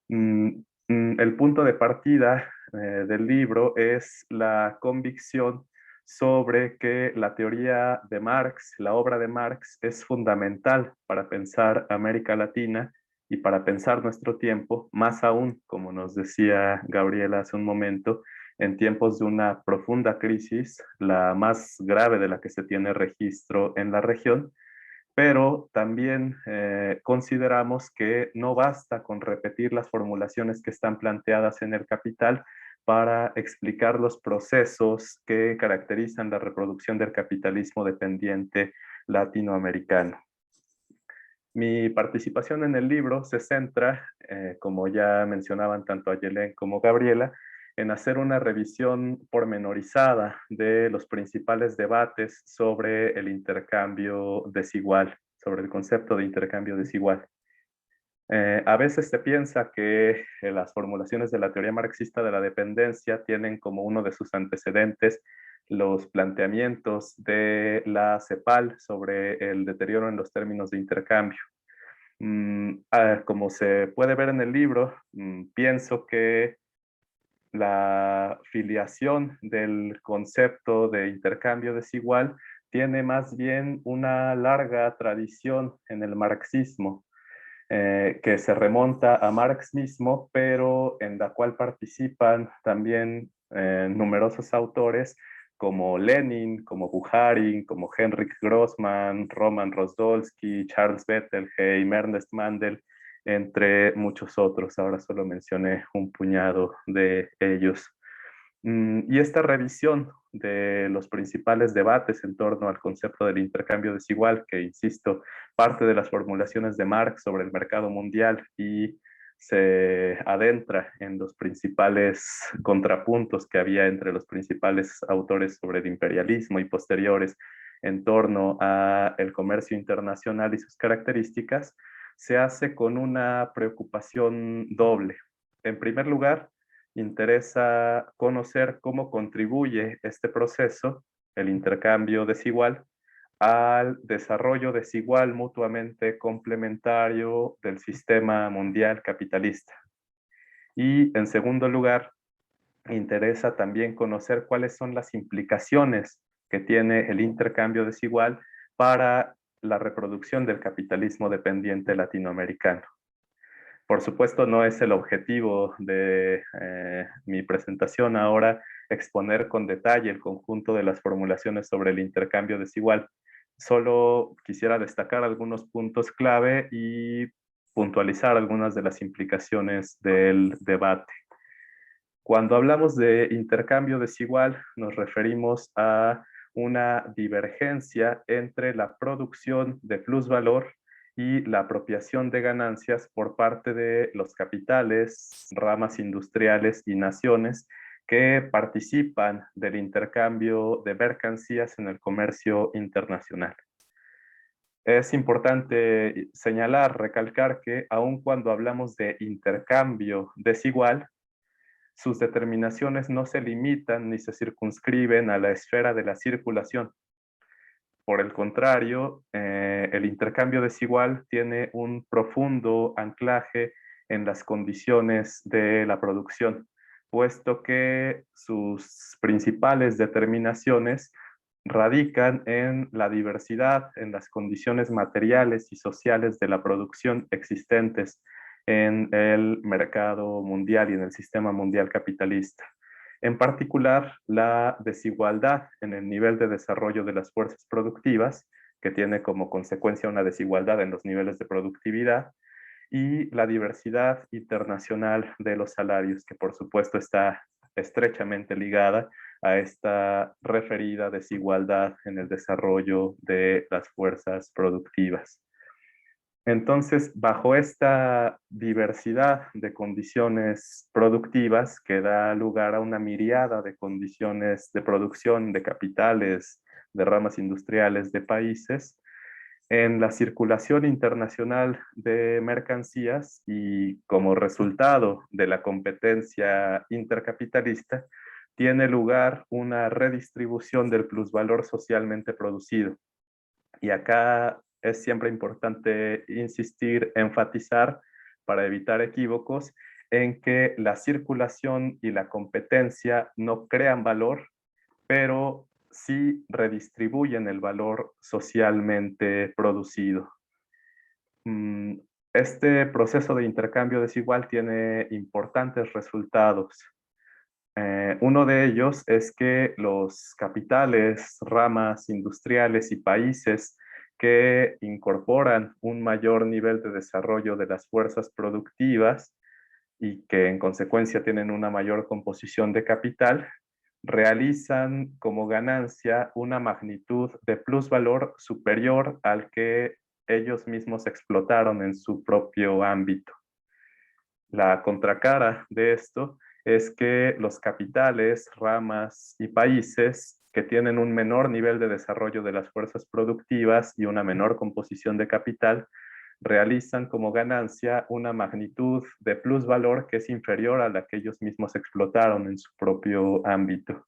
El punto de partida del libro es la convicción sobre que la teoría de Marx, la obra de Marx, es fundamental para pensar América Latina y para pensar nuestro tiempo, más aún, como nos decía Gabriela hace un momento, en tiempos de una profunda crisis, la más grave de la que se tiene registro en la región, pero también consideramos que no basta con repetir las formulaciones que están planteadas en el Capital para explicar los procesos que caracterizan la reproducción del capitalismo dependiente latinoamericano. Mi participación en el libro se centra, como ya mencionaban tanto Ayelen como Gabriela, en hacer una revisión pormenorizada de los principales debates sobre el intercambio desigual, sobre el concepto de intercambio desigual. A veces se piensa que las formulaciones de la teoría marxista de la dependencia tienen como uno de sus antecedentes los planteamientos de la CEPAL sobre el deterioro en los términos de intercambio. Como se puede ver en el libro, pienso que la filiación del concepto de intercambio desigual tiene más bien una larga tradición en el marxismo, que se remonta a Marx mismo, pero en la cual participan también numerosos autores como Lenin, como Bukharin, como Henrik Grossman, Roman Rozdolsky, Charles Bettelheim, Ernest Mandel, entre muchos otros. Ahora solo mencioné un puñado de ellos. Y esta revisión de los principales debates en torno al concepto del intercambio desigual, que, insisto, parte de las formulaciones de Marx sobre el mercado mundial y se adentra en los principales contrapuntos que había entre los principales autores sobre el imperialismo y posteriores en torno al comercio internacional y sus características, se hace con una preocupación doble. En primer lugar, interesa conocer cómo contribuye este proceso, el intercambio desigual, al desarrollo desigual mutuamente complementario del sistema mundial capitalista. Y en segundo lugar, interesa también conocer cuáles son las implicaciones que tiene el intercambio desigual para la reproducción del capitalismo dependiente latinoamericano. Por supuesto, no es el objetivo de mi presentación ahora exponer con detalle el conjunto de las formulaciones sobre el intercambio desigual. Solo quisiera destacar algunos puntos clave y puntualizar algunas de las implicaciones del debate. Cuando hablamos de intercambio desigual, nos referimos a una divergencia entre la producción de plusvalor y la apropiación de ganancias por parte de los capitales, ramas industriales y naciones que participan del intercambio de mercancías en el comercio internacional. Es importante señalar, recalcar que aun cuando hablamos de intercambio desigual, sus determinaciones no se limitan ni se circunscriben a la esfera de la circulación. Por el contrario, el intercambio desigual tiene un profundo anclaje en las condiciones de la producción, puesto que sus principales determinaciones radican en la diversidad, en las condiciones materiales y sociales de la producción existentes en el mercado mundial y en el sistema mundial capitalista. En particular, la desigualdad en el nivel de desarrollo de las fuerzas productivas, que tiene como consecuencia una desigualdad en los niveles de productividad, y la diversidad internacional de los salarios, que por supuesto está estrechamente ligada a esta referida desigualdad en el desarrollo de las fuerzas productivas. Entonces, bajo esta diversidad de condiciones productivas que da lugar a una miriada de condiciones de producción de capitales, de ramas industriales, de países, en la circulación internacional de mercancías y como resultado de la competencia intercapitalista, tiene lugar una redistribución del plusvalor socialmente producido. Y acá es siempre importante insistir, enfatizar, para evitar equívocos, en que la circulación y la competencia no crean valor, pero sí redistribuyen el valor socialmente producido. Este proceso de intercambio desigual tiene importantes resultados. Uno de ellos es que los capitales, ramas industriales y países que incorporan un mayor nivel de desarrollo de las fuerzas productivas y que en consecuencia tienen una mayor composición de capital, realizan como ganancia una magnitud de plusvalor superior al que ellos mismos explotaron en su propio ámbito. La contracara de esto es que los capitales, ramas y países que tienen un menor nivel de desarrollo de las fuerzas productivas y una menor composición de capital, realizan como ganancia una magnitud de plusvalor que es inferior a la que ellos mismos explotaron en su propio ámbito.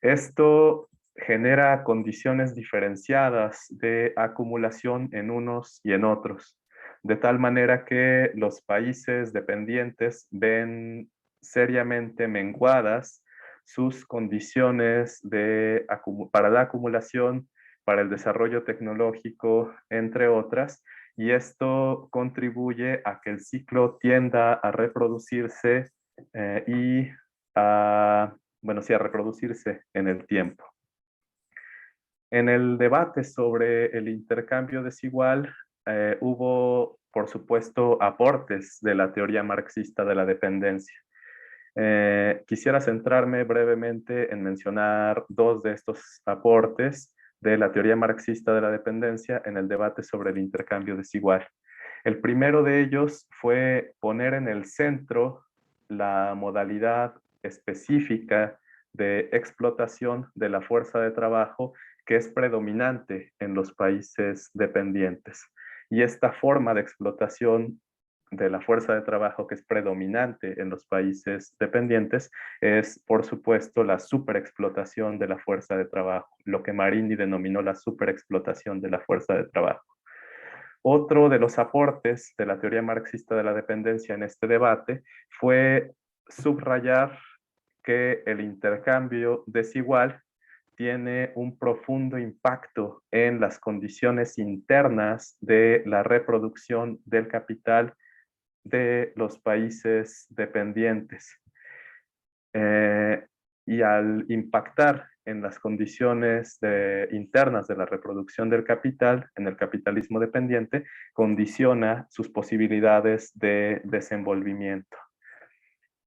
Esto genera condiciones diferenciadas de acumulación en unos y en otros, de tal manera que los países dependientes ven seriamente menguadas sus condiciones para la acumulación, para el desarrollo tecnológico, entre otras, y esto contribuye a que el ciclo tienda a reproducirse y a bueno, sí, a reproducirse en el tiempo. En el debate sobre el intercambio desigual, hubo, por supuesto, aportes de la teoría marxista de la dependencia. Quisiera centrarme brevemente en mencionar dos de estos aportes de la teoría marxista de la dependencia en el debate sobre el intercambio desigual. El primero de ellos fue poner en el centro la modalidad específica de explotación de la fuerza de trabajo que es predominante en los países dependientes. Y esta forma de explotación de la fuerza de trabajo que es predominante en los países dependientes es, por supuesto, la superexplotación de la fuerza de trabajo, lo que Marini denominó la superexplotación de la fuerza de trabajo. Otro de los aportes de la teoría marxista de la dependencia en este debate fue subrayar que el intercambio desigual tiene un profundo impacto en las condiciones internas de la reproducción del capital de los países dependientes. Y al impactar en las condiciones internas de la reproducción del capital, en el capitalismo dependiente, condiciona sus posibilidades de desenvolvimiento.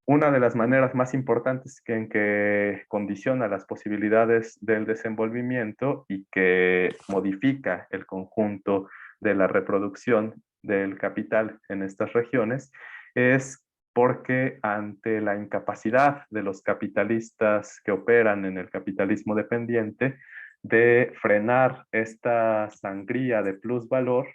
Una de las maneras más importantes en que condiciona las posibilidades del desenvolvimiento y que modifica el conjunto de la reproducción del capital en estas regiones es porque ante la incapacidad de los capitalistas que operan en el capitalismo dependiente de frenar esta sangría de plusvalor,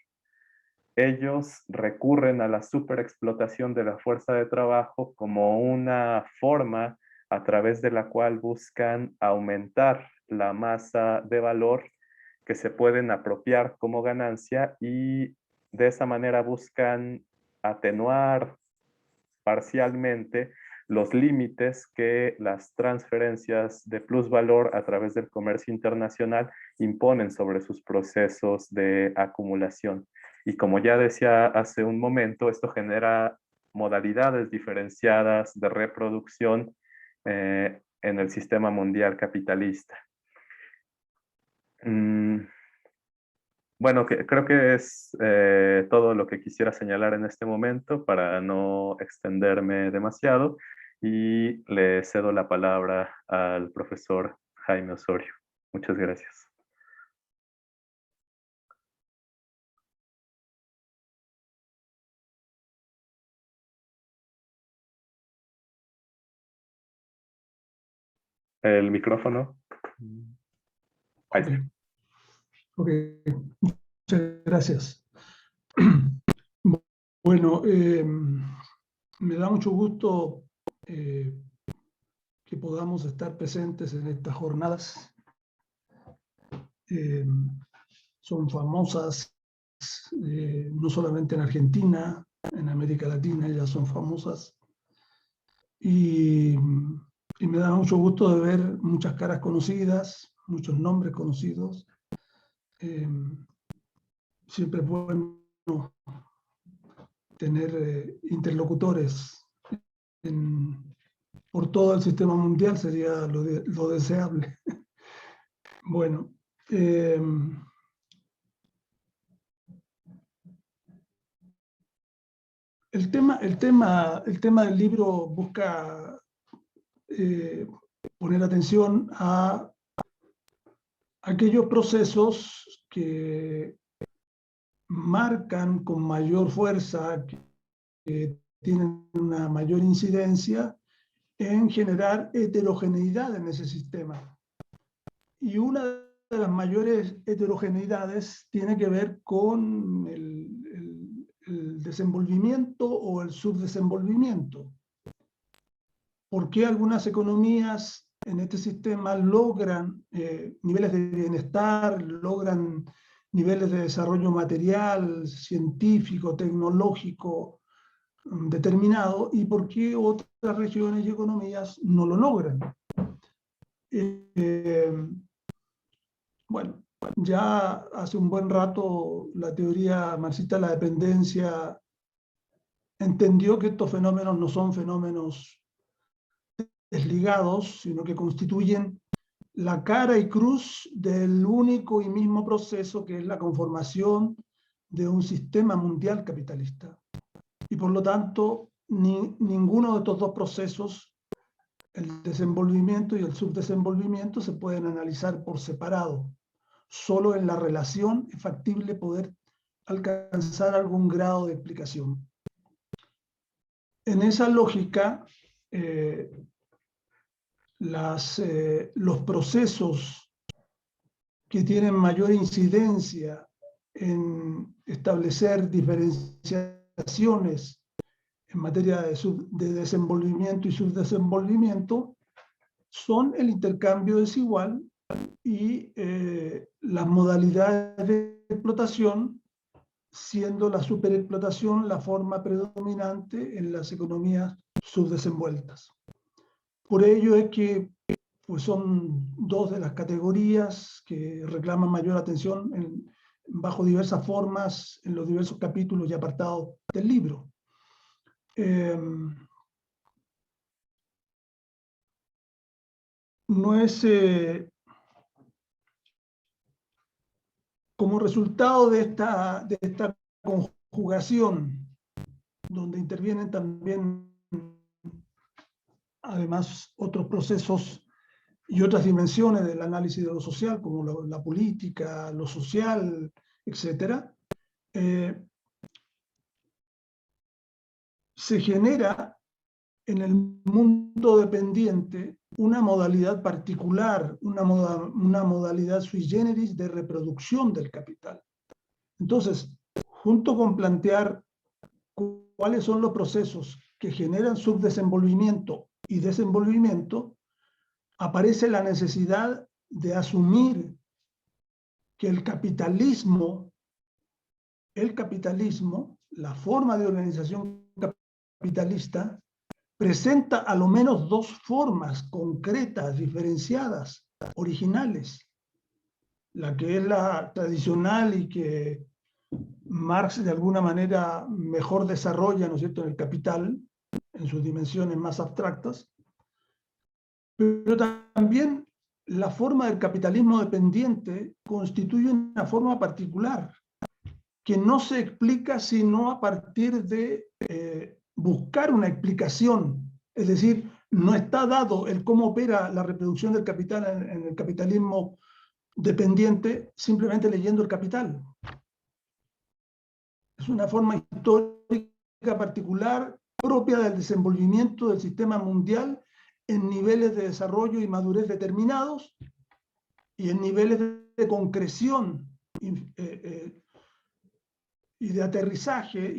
ellos recurren a la superexplotación de la fuerza de trabajo como una forma a través de la cual buscan aumentar la masa de valor que se pueden apropiar como ganancia y de esa manera buscan atenuar parcialmente los límites que las transferencias de plusvalor a través del comercio internacional imponen sobre sus procesos de acumulación. Y como ya decía hace un momento, esto genera modalidades diferenciadas de reproducción en el sistema mundial capitalista. Bueno, creo que es todo lo que quisiera señalar en este momento para no extenderme demasiado y le cedo la palabra al profesor Jaime Osorio. Muchas gracias. El micrófono. Ahí está. Ok, muchas gracias. Bueno, me da mucho gusto que podamos estar presentes en estas jornadas. Son famosas no solamente en Argentina, en América Latina, ellas son famosas. Y me da mucho gusto de ver muchas caras conocidas, muchos nombres conocidos. Siempre es bueno tener interlocutores por todo el sistema mundial, sería lo deseable. Bueno, el tema del libro busca poner atención a aquellos procesos que marcan con mayor fuerza, que tienen una mayor incidencia en generar heterogeneidad en ese sistema. Y una de las mayores heterogeneidades tiene que ver con el desenvolvimiento o el subdesenvolvimiento. ¿Por qué algunas economías en este sistema logran niveles de bienestar, logran niveles de desarrollo material, científico, tecnológico determinado, y por qué otras regiones y economías no lo logran? Bueno, ya hace un buen rato la teoría marxista de la dependencia entendió que estos fenómenos no son fenómenos desligados, sino que constituyen la cara y cruz del único y mismo proceso que es la conformación de un sistema mundial capitalista. Y por lo tanto, ninguno de estos dos procesos, el desenvolvimiento y el subdesenvolvimiento, se pueden analizar por separado. Solo en la relación es factible poder alcanzar algún grado de explicación. En esa lógica, los procesos que tienen mayor incidencia en establecer diferenciaciones en materia de desenvolvimiento y subdesenvolvimiento son el intercambio desigual y las modalidades de explotación, siendo la superexplotación la forma predominante en las economías subdesenvueltas. Por ello es que pues son dos de las categorías que reclaman mayor atención bajo diversas formas en los diversos capítulos y apartados del libro. No es como resultado de esta conjugación, donde intervienen también además otros procesos y otras dimensiones del análisis de lo social, como la política, lo social, etc., se genera en el mundo dependiente una modalidad particular, una modalidad sui generis de reproducción del capital. Entonces, junto con plantear cuáles son los procesos que generan subdesenvolvimiento y desenvolvimiento, aparece la necesidad de asumir que el capitalismo, la forma de organización capitalista, presenta a lo menos dos formas concretas, diferenciadas, originales. La que es la tradicional y que Marx de alguna manera mejor desarrolla, ¿no es cierto?, en el Capital, en sus dimensiones más abstractas, pero también la forma del capitalismo dependiente constituye una forma particular, que no se explica sino a partir de buscar una explicación. Es decir, no está dado el cómo opera la reproducción del capital en el capitalismo dependiente simplemente leyendo el Capital. Es una forma histórica particular propia del desenvolvimiento del sistema mundial en niveles de desarrollo y madurez determinados y en niveles de concreción y de aterrizaje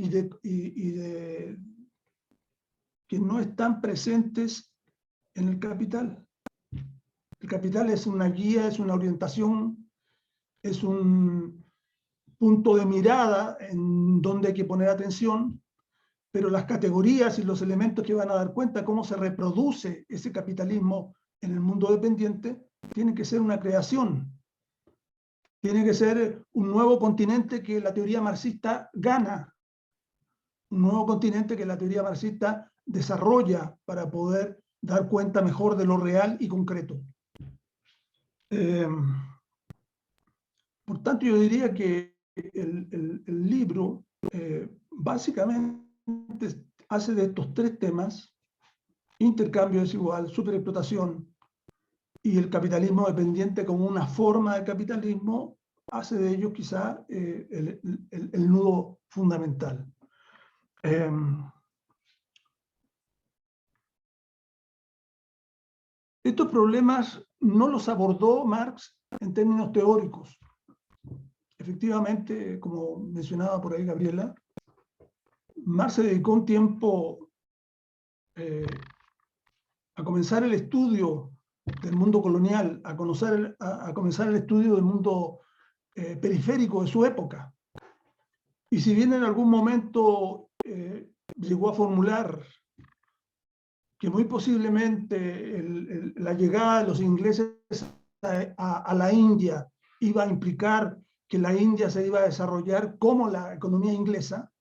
que no están presentes en el Capital. El Capital es una guía, es una orientación, es un punto de mirada en donde hay que poner atención, pero las categorías y los elementos que van a dar cuenta de cómo se reproduce ese capitalismo en el mundo dependiente tienen que ser una creación. Tiene que ser un nuevo continente que la teoría marxista gana, un nuevo continente que la teoría marxista desarrolla para poder dar cuenta mejor de lo real y concreto. Por tanto, yo diría que el libro básicamente hace de estos tres temas, intercambio desigual, superexplotación y el capitalismo dependiente como una forma de capitalismo, hace de ellos quizá el nudo fundamental. Estos problemas no los abordó Marx en términos teóricos. Efectivamente, como mencionaba por ahí Gabriela, Marx se dedicó un tiempo a comenzar el estudio del mundo colonial, a comenzar el estudio del mundo periférico de su época. Y si bien en algún momento llegó a formular que muy posiblemente la llegada de los ingleses a la India iba a implicar que la India se iba a desarrollar como la economía inglesa,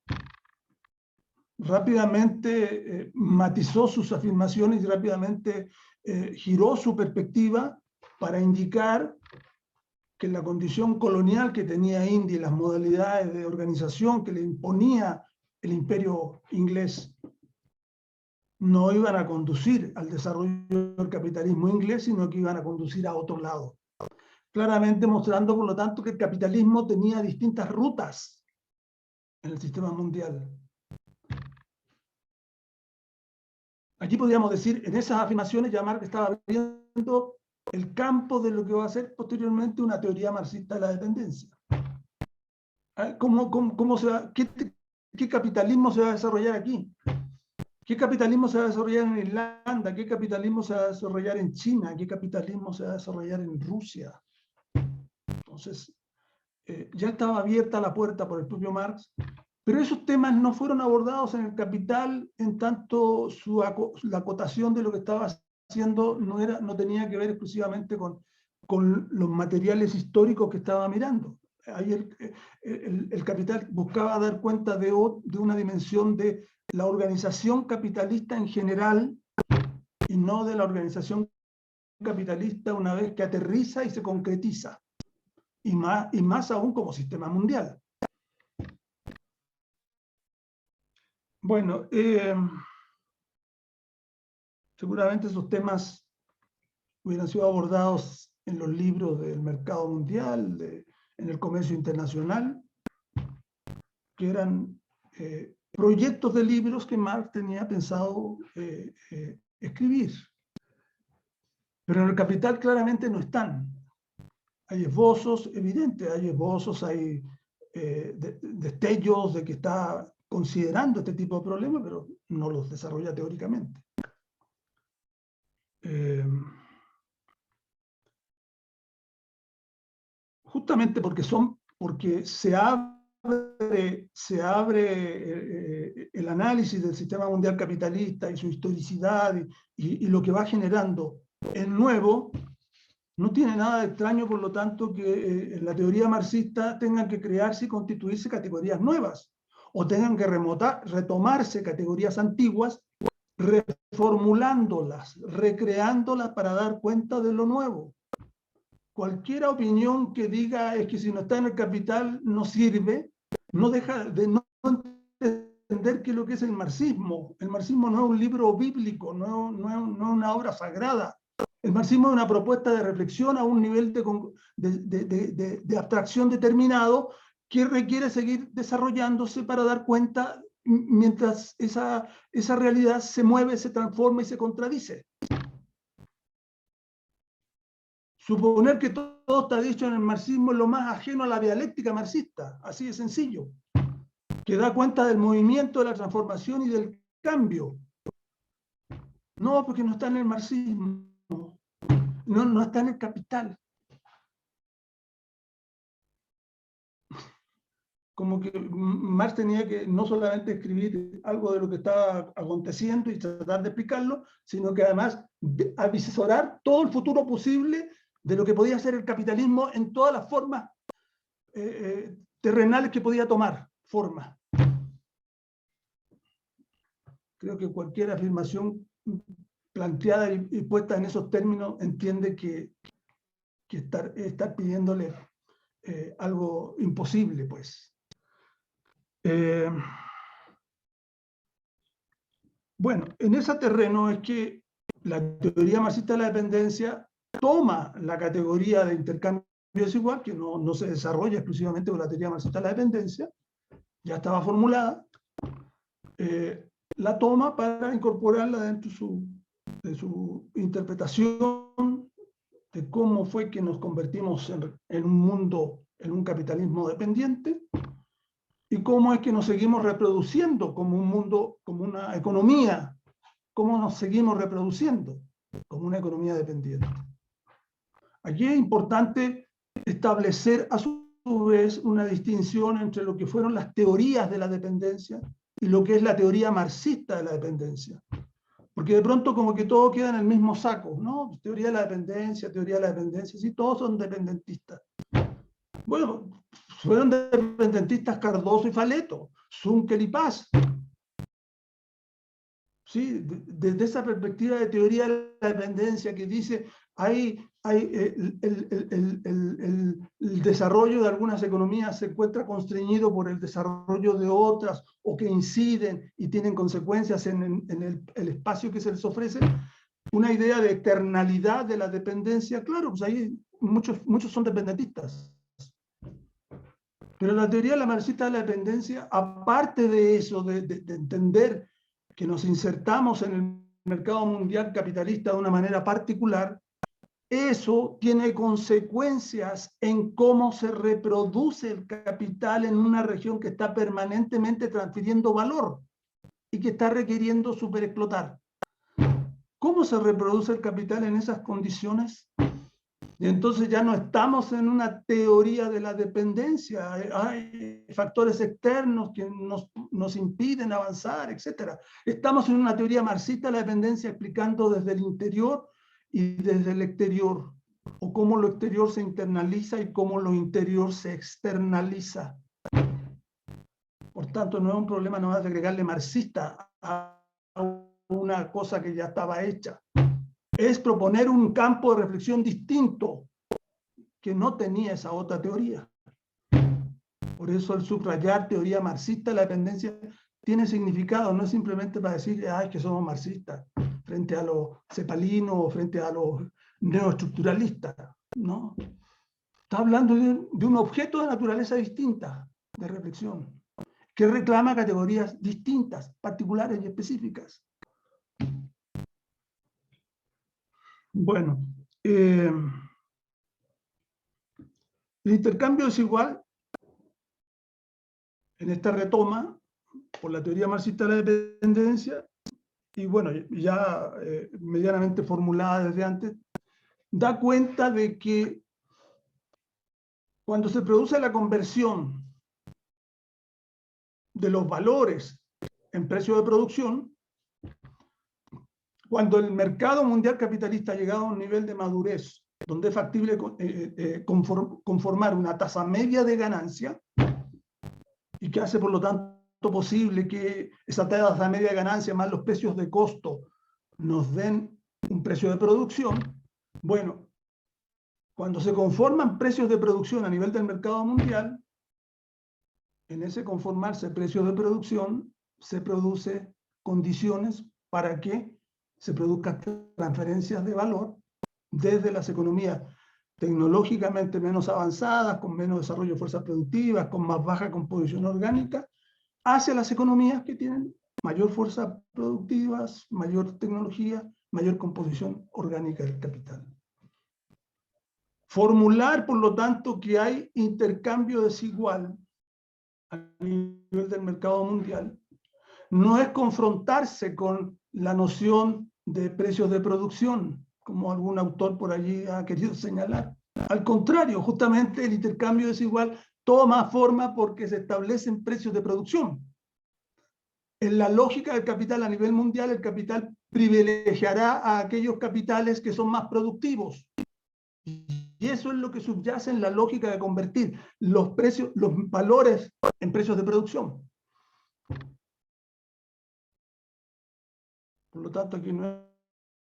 rápidamente matizó sus afirmaciones y rápidamente giró su perspectiva para indicar que la condición colonial que tenía India y las modalidades de organización que le imponía el imperio inglés no iban a conducir al desarrollo del capitalismo inglés, sino que iban a conducir a otro lado. Claramente mostrando, por lo tanto, que el capitalismo tenía distintas rutas en el sistema mundial. Aquí podríamos decir, en esas afirmaciones, ya Marx estaba abriendo el campo de lo que va a ser posteriormente una teoría marxista de la dependencia. ¿Cómo se va, qué capitalismo se va a desarrollar aquí? ¿Qué capitalismo se va a desarrollar en Irlanda? ¿Qué capitalismo se va a desarrollar en China? ¿Qué capitalismo se va a desarrollar en Rusia? Entonces, ya estaba abierta la puerta por el propio Marx, pero esos temas no fueron abordados en el Capital, en tanto la acotación de lo que estaba haciendo no tenía que ver exclusivamente con los materiales históricos que estaba mirando. Ahí el Capital buscaba dar cuenta de una dimensión de la organización capitalista en general y no de la organización capitalista una vez que aterriza y se concretiza, y más aún como sistema mundial. Bueno, seguramente esos temas hubieran sido abordados en los libros del mercado mundial, en el comercio internacional, que eran proyectos de libros que Marx tenía pensado escribir. Pero en el Capital claramente no están. Hay esbozos evidentes, hay esbozos, hay destellos de que está considerando este tipo de problemas, pero no los desarrolla teóricamente. Justamente porque se abre el análisis del sistema mundial capitalista y su historicidad y lo que va generando el nuevo, no tiene nada de extraño, por lo tanto, que en la teoría marxista tengan que crearse y constituirse categorías nuevas, o tengan que retomarse categorías antiguas, reformulándolas, recreándolas para dar cuenta de lo nuevo. Cualquier opinión que diga es que si no está en el Capital no sirve, no deja de no entender que lo que es el marxismo. El marxismo no es un libro bíblico, no es una obra sagrada. El marxismo es una propuesta de reflexión a un nivel de abstracción determinado que requiere seguir desarrollándose para dar cuenta mientras esa realidad se mueve, se transforma y se contradice. Suponer que todo está dicho en el marxismo es lo más ajeno a la dialéctica marxista, así de sencillo, que da cuenta del movimiento, de la transformación y del cambio. No, porque no está en el marxismo, no está en el Capital. Como que Marx tenía que no solamente escribir algo de lo que estaba aconteciendo y tratar de explicarlo, sino que además avisorar todo el futuro posible de lo que podía ser el capitalismo en todas las formas terrenales que podía tomar forma. Creo que cualquier afirmación planteada y puesta en esos términos entiende que estar pidiéndole algo imposible, pues. Bueno, en ese terreno es que la teoría marxista de la dependencia toma la categoría de intercambio desigual, que no se desarrolla exclusivamente con la teoría marxista de la dependencia, ya estaba formulada, la toma para incorporarla dentro de su interpretación de cómo fue que nos convertimos en un mundo, en un capitalismo dependiente, y cómo es que nos seguimos reproduciendo como un mundo, como una economía, cómo nos seguimos reproduciendo como una economía dependiente. Aquí es importante establecer a su vez una distinción entre lo que fueron las teorías de la dependencia y lo que es la teoría marxista de la dependencia. Porque de pronto como que todo queda en el mismo saco, ¿no? Teoría de la dependencia, sí, todos son dependentistas. Bueno, fueron dependentistas Cardoso y Faleto, Zunkel y Paz, ¿sí? Desde esa perspectiva de teoría de la dependencia que dice el desarrollo de algunas economías se encuentra constreñido por el desarrollo de otras, o que inciden y tienen consecuencias en el espacio que se les ofrece, una idea de eternalidad de la dependencia, claro, pues ahí muchos son dependentistas. Pero la teoría de la marxista de la dependencia, aparte de eso, de entender que nos insertamos en el mercado mundial capitalista de una manera particular, eso tiene consecuencias en cómo se reproduce el capital en una región que está permanentemente transfiriendo valor y que está requiriendo superexplotar. ¿Cómo se reproduce el capital en esas condiciones? Y entonces ya no estamos en una teoría de la dependencia, hay factores externos que nos impiden avanzar, etc. Estamos en una teoría marxista de la dependencia explicando desde el interior y desde el exterior, o cómo lo exterior se internaliza y cómo lo interior se externaliza. Por tanto, no es un problema nomás de agregarle marxista a una cosa que ya estaba hecha. Es proponer un campo de reflexión distinto que no tenía esa otra teoría. Por eso el subrayar teoría marxista de la dependencia tiene significado, no es simplemente para decir es que somos marxistas frente a los cepalinos o frente a los neoestructuralistas, ¿no? Está hablando de un objeto de naturaleza distinta de reflexión, que reclama categorías distintas, particulares y específicas. Bueno, el intercambio desigual, en esta retoma, por la teoría marxista de la dependencia, y bueno, ya medianamente formulada desde antes, da cuenta de que cuando se produce la conversión de los valores en precio de producción, cuando el mercado mundial capitalista ha llegado a un nivel de madurez donde es factible conformar una tasa media de ganancia, y que hace por lo tanto posible que esa tasa media de ganancia más los precios de costo nos den un precio de producción, bueno, cuando se conforman precios de producción a nivel del mercado mundial, en ese conformarse precios de producción se produce condiciones para que se produzcan transferencias de valor desde las economías tecnológicamente menos avanzadas, con menos desarrollo de fuerzas productivas, con más baja composición orgánica, hacia las economías que tienen mayor fuerza productivas, mayor tecnología, mayor composición orgánica del capital. Formular, por lo tanto, que hay intercambio desigual a nivel del mercado mundial, no es confrontarse con la noción de precios de producción, como algún autor por allí ha querido señalar. Al contrario, justamente el intercambio desigual toma forma porque se establecen precios de producción. En la lógica del capital a nivel mundial, el capital privilegiará a aquellos capitales que son más productivos. Y eso es lo que subyace en la lógica de convertir los valores en precios de producción. Por lo tanto, aquí no es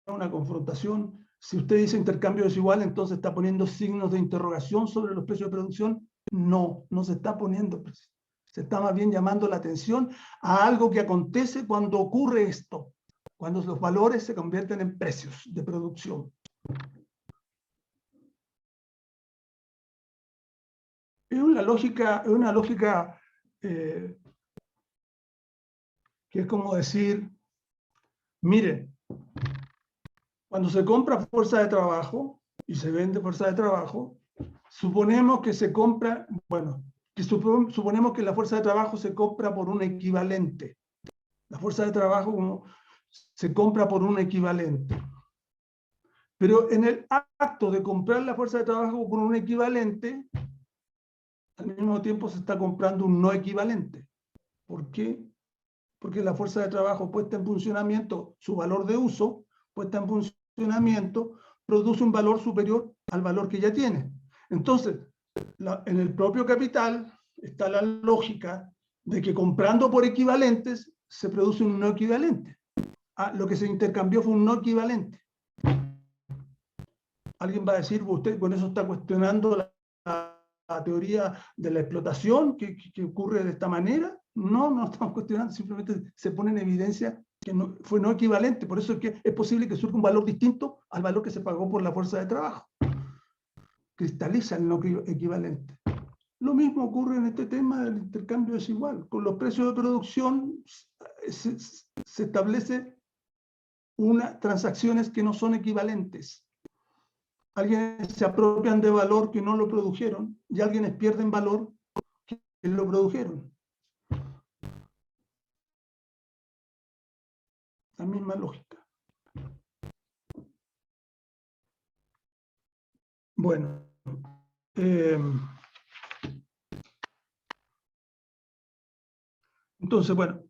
una confrontación. Si usted dice intercambio desigual, entonces está poniendo signos de interrogación sobre los precios de producción. No, no se está poniendo precios. Se está más bien llamando la atención a algo que acontece cuando ocurre esto, cuando los valores se convierten en precios de producción. Es una lógica que es como decir, miren, cuando se compra fuerza de trabajo y se vende fuerza de trabajo, suponemos que se compra, bueno, suponemos que la fuerza de trabajo se compra por un equivalente. La fuerza de trabajo se compra por un equivalente. Pero en el acto de comprar la fuerza de trabajo por un equivalente, al mismo tiempo se está comprando un no equivalente. ¿Por qué? Porque la fuerza de trabajo puesta en funcionamiento, su valor de uso, puesta en funcionamiento, produce un valor superior al valor que ya tiene. Entonces, en el propio capital está la lógica de que comprando por equivalentes se produce un no equivalente. lo que se intercambió fue un no equivalente. Alguien va a decir, usted con eso está cuestionando la teoría de la explotación que ocurre de esta manera. No, no estamos cuestionando, simplemente se pone en evidencia que fue no equivalente. Por eso es que es posible que surja un valor distinto al valor que se pagó por la fuerza de trabajo. Cristaliza el no equivalente. Lo mismo ocurre en este tema del intercambio desigual. Con los precios de producción se establece transacciones que no son equivalentes. Alguien se apropian de valor que no lo produjeron y alguienes pierden valor que lo produjeron. La misma lógica. Bueno. Entonces, bueno.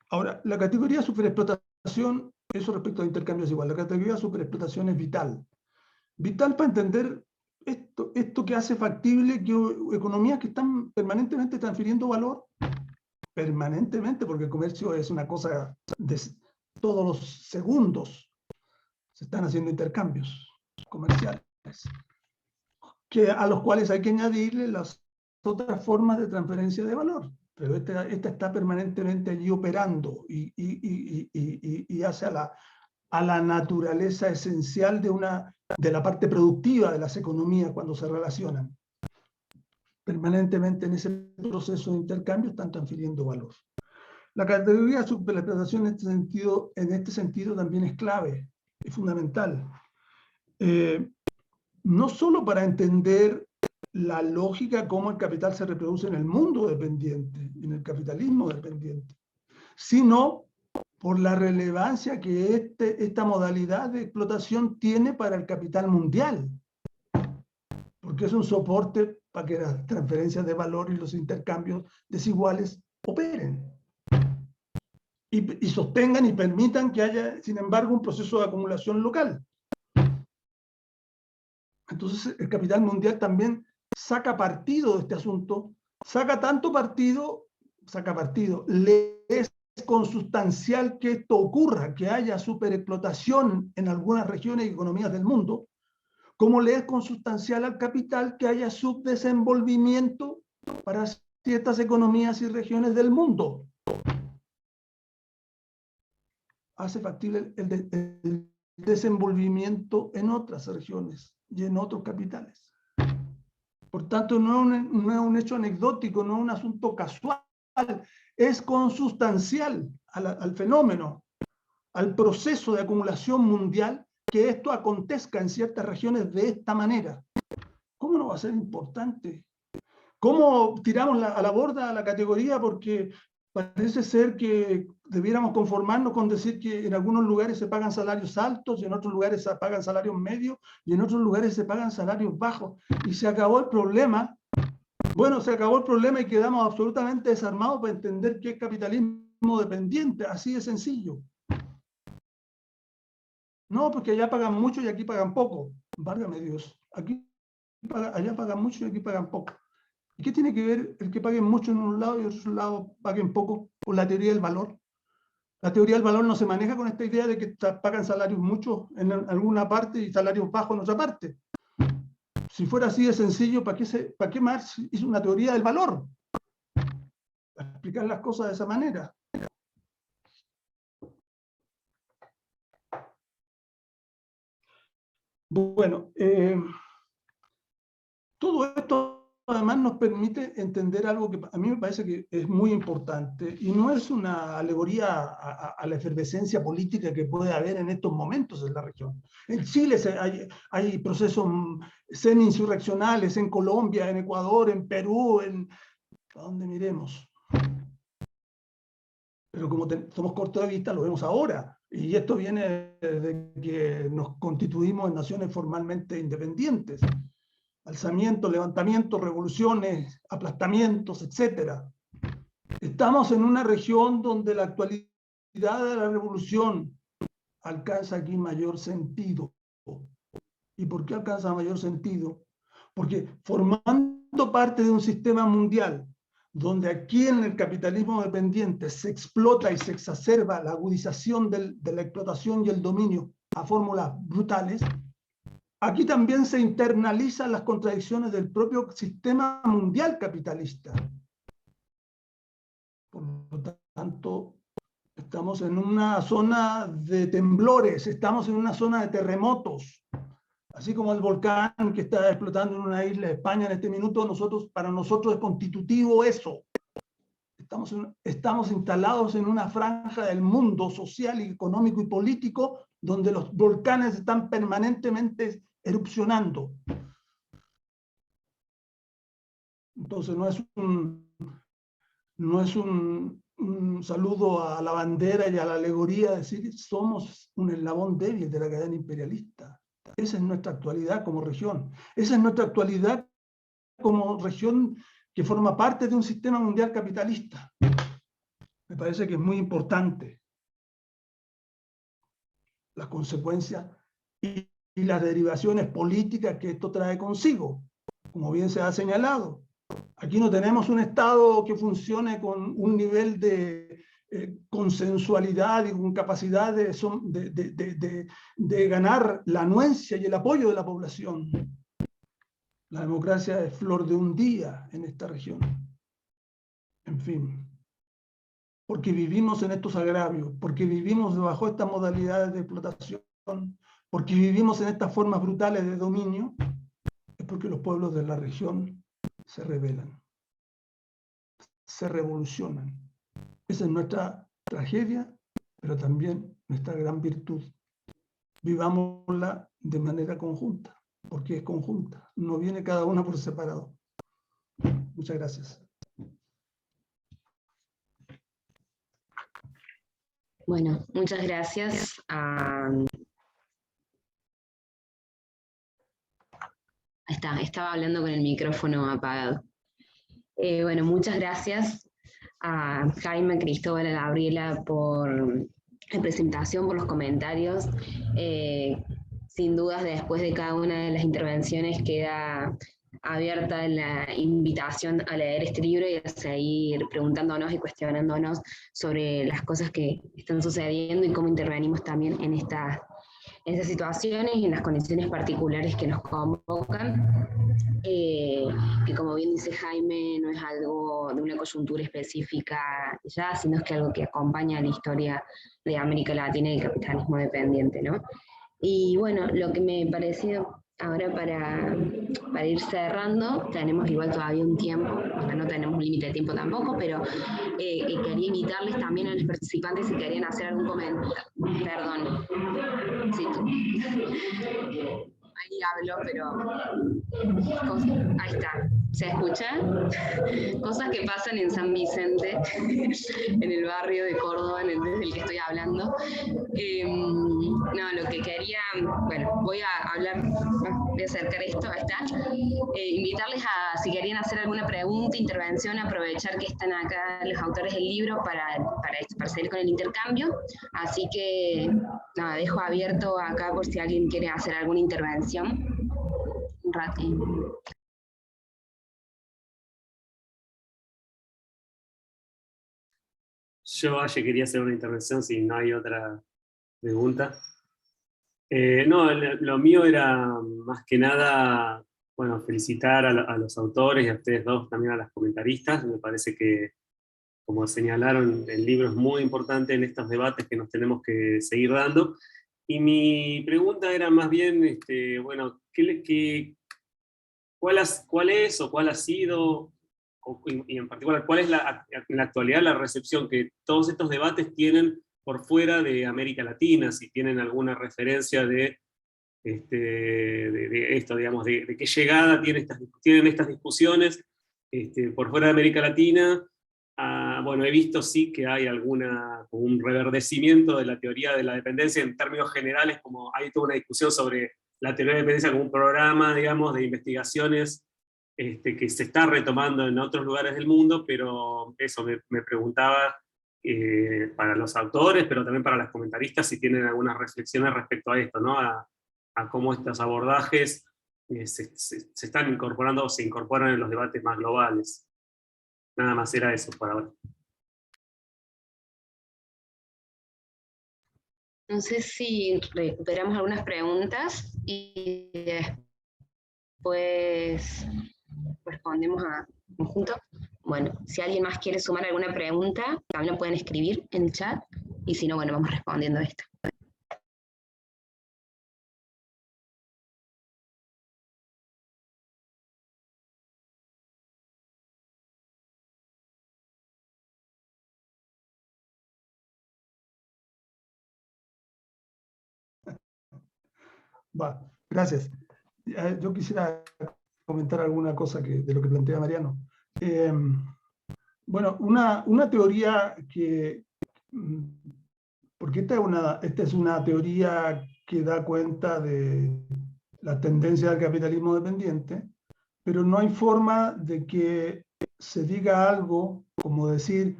Ahora, la categoría superexplotación, eso respecto a intercambios igual, la categoría superexplotación es vital. Vital para entender esto que hace factible que economías que están permanentemente transfiriendo valor, permanentemente, porque el comercio es una cosa de todos los segundos, se están haciendo intercambios comerciales, a los cuales hay que añadirle las otras formas de transferencia de valor. Pero esta está permanentemente allí operando y hace a la naturaleza esencial de la parte productiva de las economías cuando se relacionan. Permanentemente en ese proceso de intercambio están transfiriendo valor. La categoría de superexplotación en este sentido también es clave, es fundamental. No solo para entender la lógica cómo el capital se reproduce en el mundo dependiente, en el capitalismo dependiente, sino por la relevancia que esta modalidad de explotación tiene para el capital mundial, porque es un soporte para que las transferencias de valor y los intercambios desiguales operen y sostengan y permitan que haya, sin embargo, un proceso de acumulación local. Entonces, el capital mundial también saca partido de este asunto, saca partido, le es consustancial que esto ocurra, que haya superexplotación en algunas regiones y economías del mundo, como le es consustancial al capital que haya subdesenvolvimiento para ciertas economías y regiones del mundo. Hace factible el desenvolvimiento en otras regiones y en otros capitales. Por tanto, no es un hecho anecdótico, no es un asunto casual, es consustancial al fenómeno, al proceso de acumulación mundial, que esto acontezca en ciertas regiones de esta manera. ¿Cómo no va a ser importante? ¿Cómo tiramos a la borda a la categoría? Porque parece ser que debiéramos conformarnos con decir que en algunos lugares se pagan salarios altos y en otros lugares se pagan salarios medios y en otros lugares se pagan salarios bajos. Y se acabó el problema. Bueno, se acabó el problema y quedamos absolutamente desarmados para entender que es capitalismo dependiente, así de sencillo. No, porque allá pagan mucho y aquí pagan poco. Válgame Dios. Allá pagan mucho y aquí pagan poco. ¿Y qué tiene que ver el que paguen mucho en un lado y en otro lado paguen poco con la teoría del valor? La teoría del valor no se maneja con esta idea de que pagan salarios muchos en alguna parte y salarios bajos en otra parte. Si fuera así de sencillo, ¿para qué Marx hizo una teoría del valor? Para explicar las cosas de esa manera. Bueno, todo esto además nos permite entender algo que a mí me parece que es muy importante y no es una alegoría a la efervescencia política que puede haber en estos momentos en la región. En Chile hay procesos semi-insurreccionales, en Colombia, en Ecuador, en Perú, a donde miremos. Pero como somos cortos de vista, lo vemos ahora. Y esto viene de que nos constituimos en naciones formalmente independientes. Alzamientos, levantamientos, revoluciones, aplastamientos, etc. Estamos en una región donde la actualidad de la revolución alcanza aquí mayor sentido. ¿Y por qué alcanza mayor sentido? Porque formando parte de un sistema mundial donde aquí en el capitalismo dependiente se explota y se exacerba la agudización de la explotación y el dominio a fórmulas brutales, aquí también se internalizan las contradicciones del propio sistema mundial capitalista. Por lo tanto, estamos en una zona de temblores, estamos en una zona de terremotos. Así como el volcán que está explotando en una isla de España en este minuto, para nosotros es constitutivo eso. Estamos instalados en una franja del mundo social, y económico y político donde los volcanes están permanentemente erupcionando. Entonces no es un saludo a la bandera y a la alegoría decir somos un eslabón débil de la cadena imperialista. Esa es nuestra actualidad como región. Esa es nuestra actualidad como región que forma parte de un sistema mundial capitalista. Me parece que es muy importante las consecuencias y las derivaciones políticas que esto trae consigo, como bien se ha señalado. Aquí no tenemos un Estado que funcione con un nivel de consensualidad y con capacidad de ganar la anuencia y el apoyo de la población. La democracia es flor de un día en esta región. En fin, porque vivimos en estos agravios, porque vivimos bajo estas modalidades de explotación, porque vivimos en estas formas brutales de dominio, es porque los pueblos de la región se rebelan, se revolucionan. Esa es nuestra tragedia, pero también nuestra gran virtud. Vivámosla de manera conjunta, porque es conjunta, no viene cada una por separado. Muchas gracias. Bueno, muchas gracias a... Ahí está, estaba hablando con el micrófono apagado. Bueno, muchas gracias a Jaime, Cristóbal, a Gabriela por la presentación, por los comentarios. Sin dudas, después de cada una de las intervenciones queda abierta la invitación a leer este libro y a seguir preguntándonos y cuestionándonos sobre las cosas que están sucediendo y cómo intervenimos también en estas situaciones y en las condiciones particulares que nos convocan, que como bien dice Jaime, no es algo de una coyuntura específica ya, sino es que algo que acompaña a la historia de América Latina y el capitalismo dependiente, ¿no? Y bueno, lo que me pareció ahora para ir cerrando, tenemos igual todavía un tiempo, bueno, no tenemos un límite de tiempo tampoco, pero quería invitarles también a los participantes si querían hacer algún comentario. Perdón. Sí, ahí hablo, pero ahí está. ¿Se escucha? Cosas que pasan en San Vicente, en el barrio de Córdoba, desde el que estoy hablando. No, lo que quería, bueno, voy a hablar, voy a acercar esto, ahí está. Invitarles a, si querían hacer alguna pregunta, intervención, aprovechar que están acá los autores del libro para seguir con el intercambio. Así que, nada, dejo abierto acá por si alguien quiere hacer alguna intervención. Un ratito. Yo, Aye, quería hacer una intervención si no hay otra pregunta. No, lo mío era más que nada, bueno, felicitar a los autores y a ustedes dos, también a las comentaristas. Me parece que, como señalaron, el libro es muy importante en estos debates que nos tenemos que seguir dando. Y mi pregunta era más bien, bueno, ¿cuál es o cuál ha sido, y en particular, cuál es en la actualidad la recepción que todos estos debates tienen por fuera de América Latina? Si tienen alguna referencia de esto, digamos, de qué llegada tienen estas discusiones por fuera de América Latina. Bueno, he visto sí que hay como un reverdecimiento de la teoría de la dependencia en términos generales, como hay toda una discusión sobre la teoría de dependencia como un programa, digamos, de investigaciones que se está retomando en otros lugares del mundo, pero eso me preguntaba para los autores, pero también para las comentaristas, si tienen algunas reflexiones respecto a esto, ¿no? A cómo estos abordajes se están incorporando o se incorporan en los debates más globales. Nada más era eso por ahora. No sé si recuperamos algunas preguntas y después respondemos a conjunto. Bueno, si alguien más quiere sumar alguna pregunta, también lo pueden escribir en el chat, y si no, bueno, vamos respondiendo esto. Va, gracias. Yo quisiera comentar alguna cosa de lo que plantea Mariano. Bueno, una teoría que, porque esta es una teoría que da cuenta de la tendencia del capitalismo dependiente, pero no hay forma de que se diga algo como decir,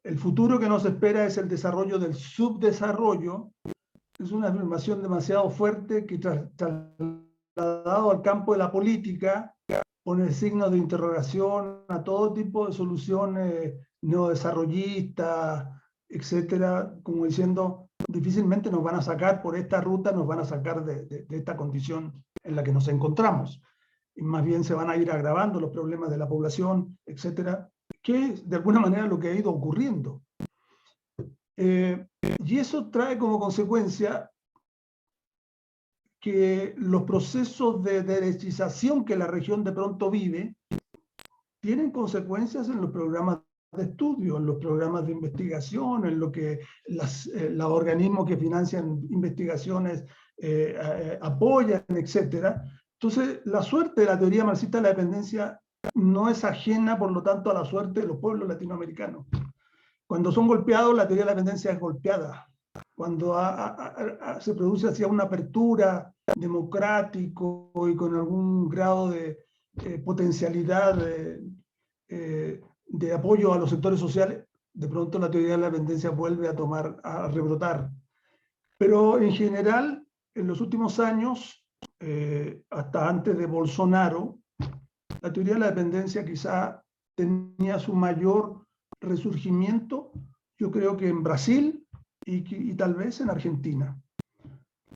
el futuro que nos espera es el desarrollo del subdesarrollo. Es una afirmación demasiado fuerte que trasladado al campo de la política pone signos de interrogación a todo tipo de soluciones neodesarrollistas, etcétera, como diciendo, difícilmente nos van a sacar por esta ruta, nos van a sacar de esta condición en la que nos encontramos. Y más bien se van a ir agravando los problemas de la población, etcétera, que es de alguna manera lo que ha ido ocurriendo. Y eso trae como consecuencia que los procesos de derechización que la región de pronto vive tienen consecuencias en los programas de estudio, en los programas de investigación, en lo que los organismos que financian investigaciones apoyan, etc. Entonces, la suerte de la teoría marxista de la dependencia no es ajena, por lo tanto, a la suerte de los pueblos latinoamericanos. Cuando son golpeados, la teoría de la dependencia es golpeada. Cuando se produce hacia una apertura democrático y con algún grado de potencialidad de apoyo a los sectores sociales, de pronto la teoría de la dependencia vuelve a rebrotar. Pero en general, en los últimos años, hasta antes de Bolsonaro, la teoría de la dependencia quizá tenía su mayor resurgimiento, yo creo que en Brasil y tal vez en Argentina.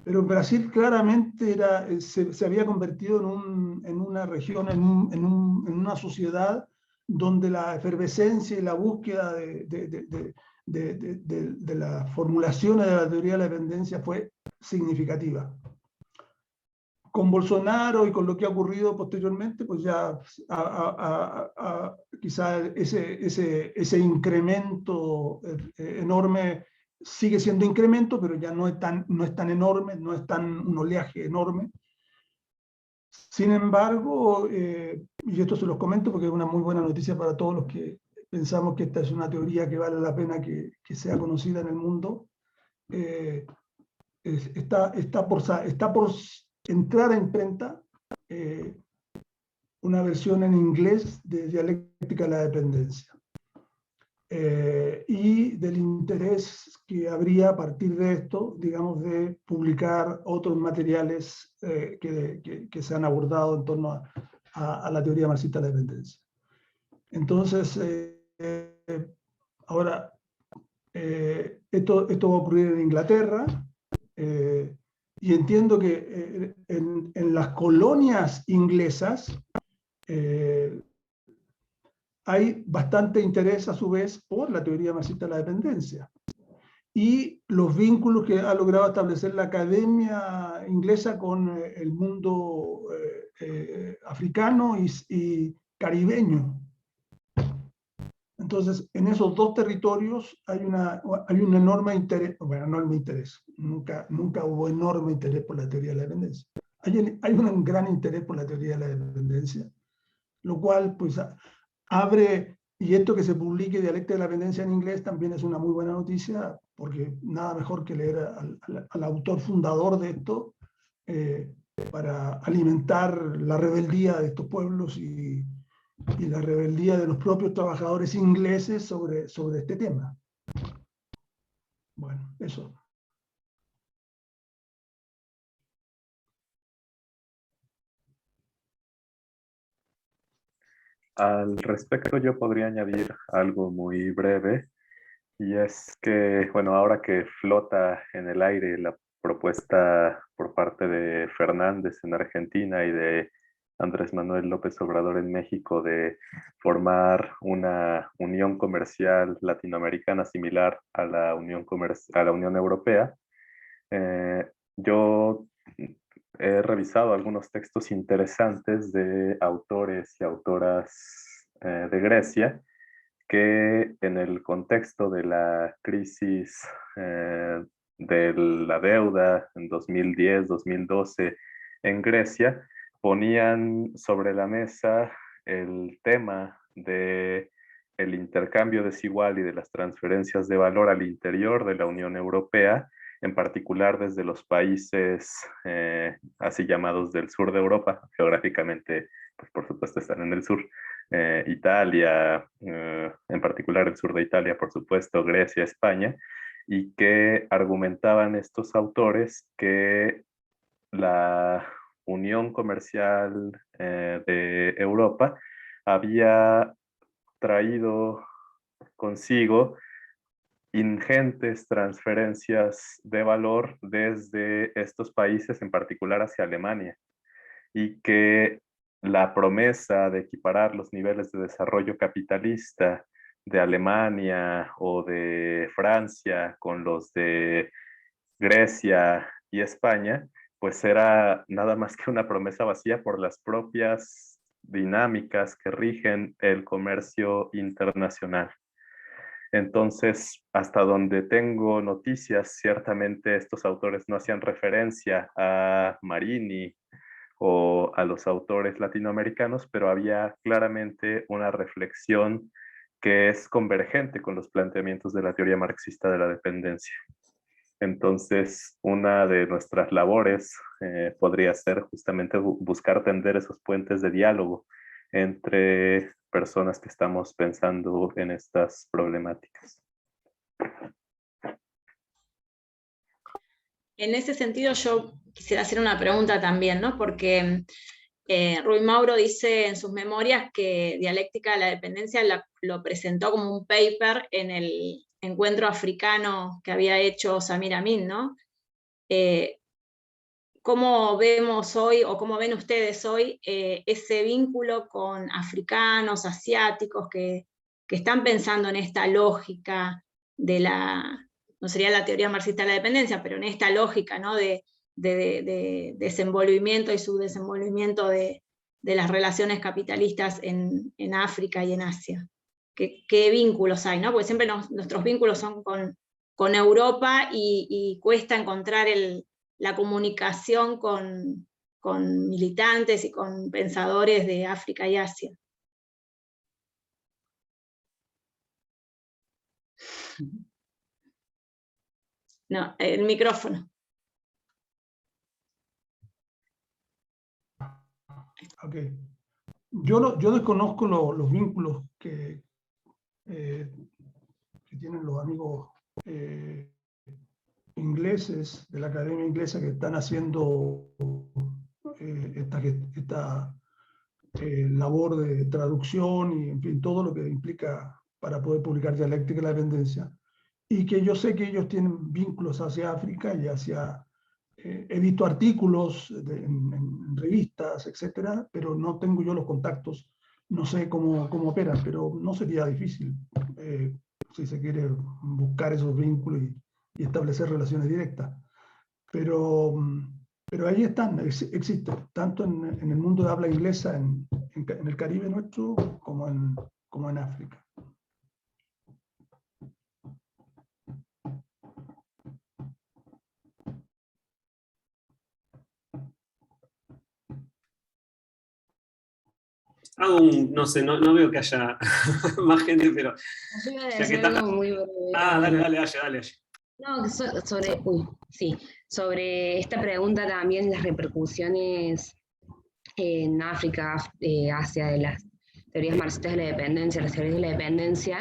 Pero en Brasil claramente se había convertido en una región, en una sociedad donde la efervescencia y la búsqueda de las formulaciones de la teoría de la dependencia fue significativa. Con Bolsonaro y con lo que ha ocurrido posteriormente, pues ya quizá ese incremento enorme sigue siendo incremento, pero ya no es tan enorme, no es un oleaje enorme. Sin embargo, y esto se los comento porque es una muy buena noticia para todos los que pensamos que esta es una teoría que vale la pena que sea conocida en el mundo, está por entrar a imprenta una versión en inglés de Dialéctica de la Dependencia. Y del interés que habría a partir de esto, digamos, de publicar otros materiales que se han abordado en torno a la teoría marxista de la dependencia. Entonces, ahora, esto va a ocurrir en Inglaterra, y entiendo que en las colonias inglesas hay bastante interés a su vez por la teoría marxista de la dependencia y los vínculos que ha logrado establecer la academia inglesa con el mundo africano y caribeño. Entonces, en esos dos territorios hay un enorme interés, bueno, enorme interés, nunca hubo enorme interés por la teoría de la dependencia. Hay un gran interés por la teoría de la dependencia, lo cual pues abre, y esto que se publique Dialéctica de la Dependencia en inglés también es una muy buena noticia, porque nada mejor que leer al autor fundador de esto para alimentar la rebeldía de estos pueblos y la rebeldía de los propios trabajadores ingleses sobre este tema. Bueno, eso. Al respecto yo podría añadir algo muy breve, y es que, bueno, ahora que flota en el aire la propuesta por parte de Fernández en Argentina y de Andrés Manuel López Obrador en México de formar una unión comercial latinoamericana similar a la a la Unión Europea, yo he revisado algunos textos interesantes de autores y autoras de Grecia que en el contexto de la crisis de la deuda en 2010-2012 en Grecia, ponían sobre la mesa el tema de el intercambio desigual y de las transferencias de valor al interior de la Unión Europea, en particular desde los países así llamados del sur de Europa, geográficamente, pues por supuesto están en el sur, Italia, en particular el sur de Italia, por supuesto, Grecia, España, y que argumentaban estos autores que la Unión Comercial de Europa había traído consigo ingentes transferencias de valor desde estos países, en particular hacia Alemania, y que la promesa de equiparar los niveles de desarrollo capitalista de Alemania o de Francia con los de Grecia y España, pues era nada más que una promesa vacía por las propias dinámicas que rigen el comercio internacional. Entonces, hasta donde tengo noticias, ciertamente estos autores no hacían referencia a Marini o a los autores latinoamericanos, pero había claramente una reflexión que es convergente con los planteamientos de la teoría marxista de la dependencia. Entonces, una de nuestras labores podría ser justamente buscar tender esos puentes de diálogo entre personas que estamos pensando en estas problemáticas. En ese sentido yo quisiera hacer una pregunta también, ¿no? Porque Ruy Mauro dice en sus memorias que Dialéctica de la Dependencia lo presentó como un paper en el encuentro africano que había hecho Samir Amin, ¿no? ¿Cómo vemos hoy, o cómo ven ustedes hoy, ese vínculo con africanos, asiáticos, que están pensando en esta lógica de la, no sería la teoría marxista de la dependencia, pero en esta lógica, ¿no? de desenvolvimiento y subdesenvolvimiento de las relaciones capitalistas en África y en Asia? ¿Qué vínculos hay, ¿no? Porque siempre nuestros vínculos son con Europa y cuesta encontrar la comunicación con militantes y con pensadores de África y Asia. No, el micrófono. Ok. Yo desconozco los vínculos que tienen los amigos ingleses de la Academia Inglesa que están haciendo esta labor de traducción y, en fin, todo lo que implica para poder publicar Dialéctica de la Dependencia. Y que yo sé que ellos tienen vínculos hacia África y hacia... he visto artículos en revistas, etcétera, pero no tengo yo los contactos, no sé cómo operan, pero no sería difícil si se quiere buscar esos vínculos y establecer relaciones directas. Pero ahí están, existen, tanto en el mundo de habla inglesa, en el Caribe nuestro, como en África. No sé, no veo que haya más gente, pero... Yo iba a decir algo muy breve. Dale. No, sobre esta pregunta también, las repercusiones en África, Asia, de las teorías marxistas de la dependencia, las teorías de la dependencia,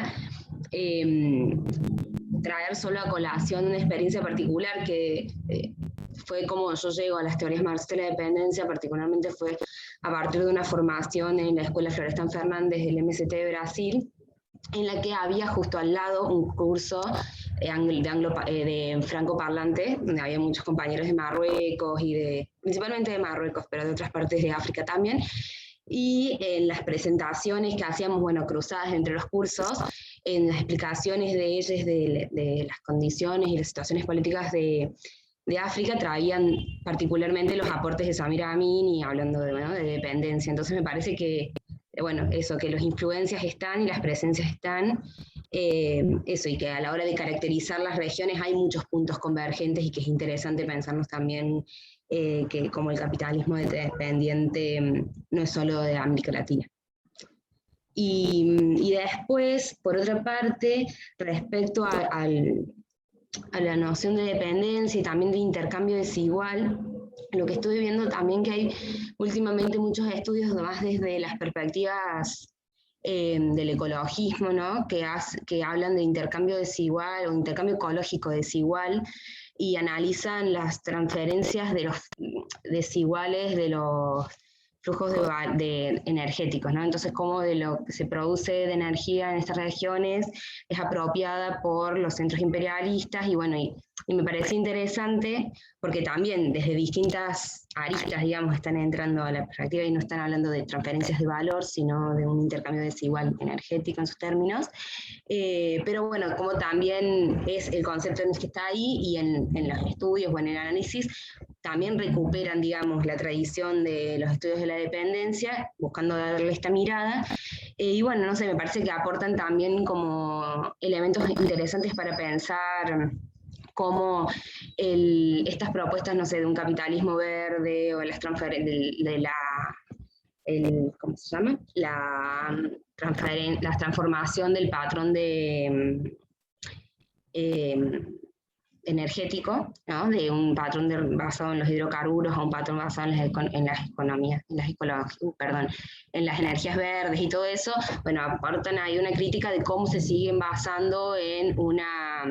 traer solo a colación una experiencia particular que fue como yo llego a las teorías marxistas de la dependencia, particularmente fue a partir de una formación en la Escuela Florestan Fernández del MST de Brasil, en la que había justo al lado un curso de francoparlante, donde había muchos compañeros de Marruecos, principalmente de Marruecos, pero de otras partes de África también. Y en las presentaciones que hacíamos, bueno, cruzadas entre los cursos, en las explicaciones de ellos de las condiciones y las situaciones políticas de África, traían particularmente los aportes de Samir Amin y hablando de dependencia. Entonces me parece que, bueno, eso, que las influencias están y las presencias están, eso, y que a la hora de caracterizar las regiones hay muchos puntos convergentes y que es interesante pensarnos también que como el capitalismo dependiente no es solo de América Latina. Y después, por otra parte, respecto a la noción de dependencia y también de intercambio desigual, lo que estuve viendo también que hay últimamente muchos estudios más desde las perspectivas del ecologismo, ¿no? que hablan de intercambio desigual o intercambio ecológico desigual, y analizan las transferencias de los desiguales de los flujos energéticos, ¿no? Entonces, cómo de lo que se produce de energía en estas regiones es apropiada por los centros imperialistas, y bueno, y me parece interesante porque también desde distintas aristas, digamos, están entrando a la perspectiva y no están hablando de transferencias de valor, sino de un intercambio desigual energético en sus términos. Pero bueno, como también es el concepto en el que está ahí, y en los estudios o en el análisis, también recuperan, digamos, la tradición de los estudios de la dependencia, buscando darle esta mirada. Y bueno, no sé, me parece que aportan también como elementos interesantes para pensar cómo estas propuestas, no sé, de un capitalismo verde o las ¿cómo se llama? La transformación del patrón energético, ¿no? De un patrón basado en los hidrocarburos a un patrón basado en las economías, en las energías verdes y todo eso. Bueno, aportan ahí una crítica de cómo se siguen basando en una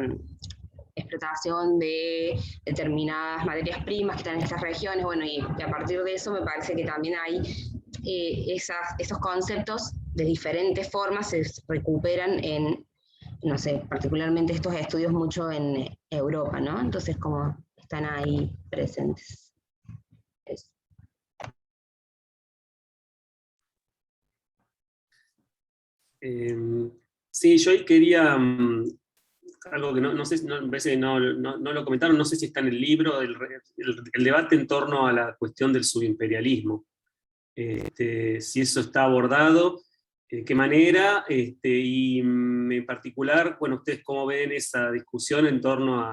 explotación de determinadas materias primas que están en estas regiones. Bueno, y a partir de eso me parece que también hay esos conceptos de diferentes formas se recuperan en, no sé, particularmente estos estudios mucho en Europa, ¿no? Entonces, como están ahí presentes. Eso. Sí, yo ahí quería, algo que no sé, me parece que no lo comentaron, no sé si está en el libro, el debate en torno a la cuestión del subimperialismo. Si eso está abordado, de qué manera, y en particular, bueno, ustedes cómo ven esa discusión en torno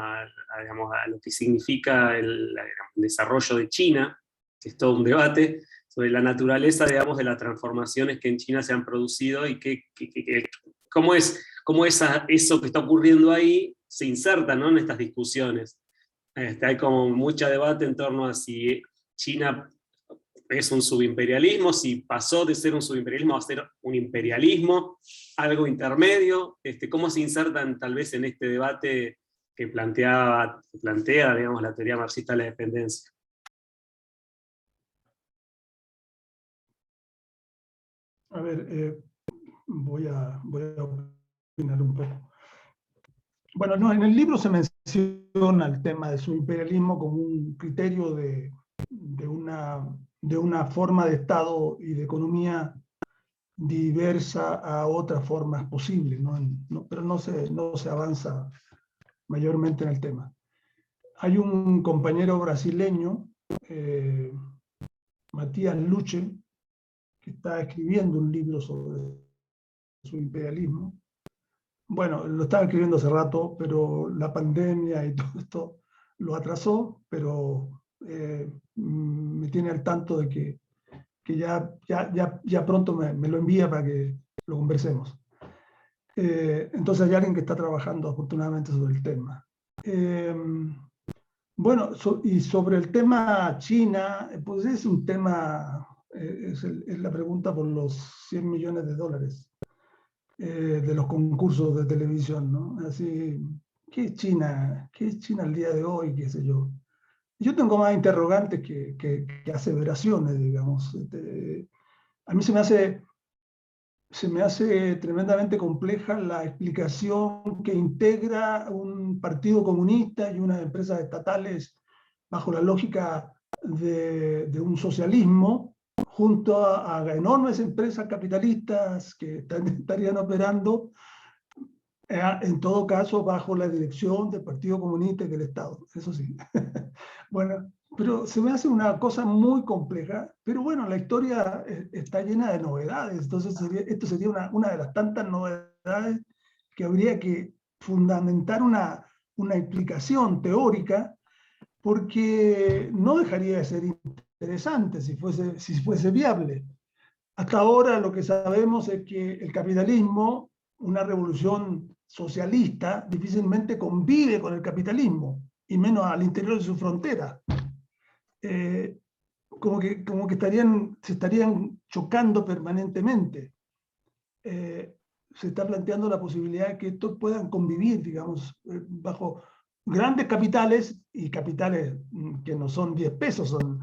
digamos, a lo que significa el desarrollo de China, que es todo un debate, sobre la naturaleza, digamos, de las transformaciones que en China se han producido y cómo eso que está ocurriendo ahí se inserta, ¿no?, en estas discusiones. Hay como mucho debate en torno a si China es un subimperialismo, si pasó de ser un subimperialismo a ser un imperialismo, algo intermedio, cómo se insertan tal vez en este debate que plantea, digamos, la teoría marxista de la dependencia. A ver, voy a opinar un poco. Bueno, no, en el libro se menciona el tema de subimperialismo como un criterio de una forma de Estado y de economía diversa a otras formas posibles, ¿no? Pero no se avanza mayormente en el tema. Hay un compañero brasileño, Matías Luche, que está escribiendo un libro sobre su imperialismo. Bueno, lo estaba escribiendo hace rato, pero la pandemia y todo esto lo atrasó, pero me tiene al tanto de que ya pronto me lo envía para que lo conversemos. Entonces hay alguien que está trabajando afortunadamente sobre el tema. Bueno, y sobre el tema China, pues es un tema, es la pregunta por los 100 millones de dólares de los concursos de televisión, ¿no? Así, ¿qué es China? ¿Qué es China el día de hoy? ¿Qué sé yo? Yo tengo más interrogantes que aseveraciones, digamos. A mí se me hace tremendamente compleja la explicación que integra un partido comunista y unas empresas estatales bajo la lógica de un socialismo, junto a enormes empresas capitalistas que estarían operando, en todo caso, bajo la dirección del Partido Comunista y del Estado, eso sí. Bueno, pero se me hace una cosa muy compleja, pero bueno, la historia está llena de novedades, entonces esto sería una de las tantas novedades que habría que fundamentar una explicación teórica, porque no dejaría de ser interesante si fuese viable. Hasta ahora lo que sabemos es que el capitalismo, una revolución socialista, difícilmente convive con el capitalismo, y menos al interior de su frontera. Como que se estarían chocando permanentemente. Se está planteando la posibilidad de que estos puedan convivir, digamos, bajo grandes capitales, y capitales que no son 10 pesos, son,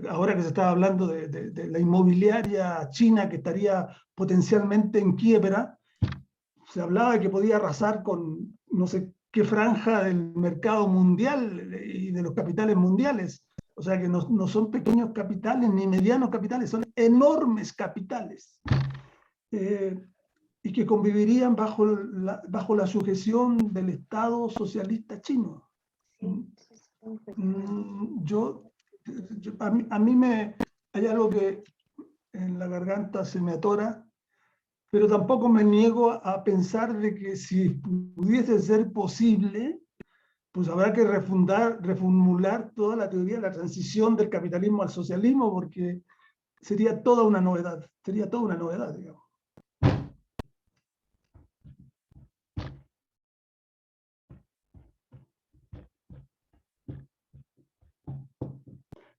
ahora que se estaba hablando de la inmobiliaria china que estaría potencialmente en quiebra, se hablaba de que podía arrasar con no sé qué franja del mercado mundial y de los capitales mundiales. O sea que no son pequeños capitales ni medianos capitales, son enormes capitales. Y que convivirían bajo la sujeción del Estado socialista chino. A mí hay algo que en la garganta se me atora, pero tampoco me niego a pensar de que si pudiese ser posible, pues habrá que reformular toda la teoría de la transición del capitalismo al socialismo, porque sería toda una novedad, digamos.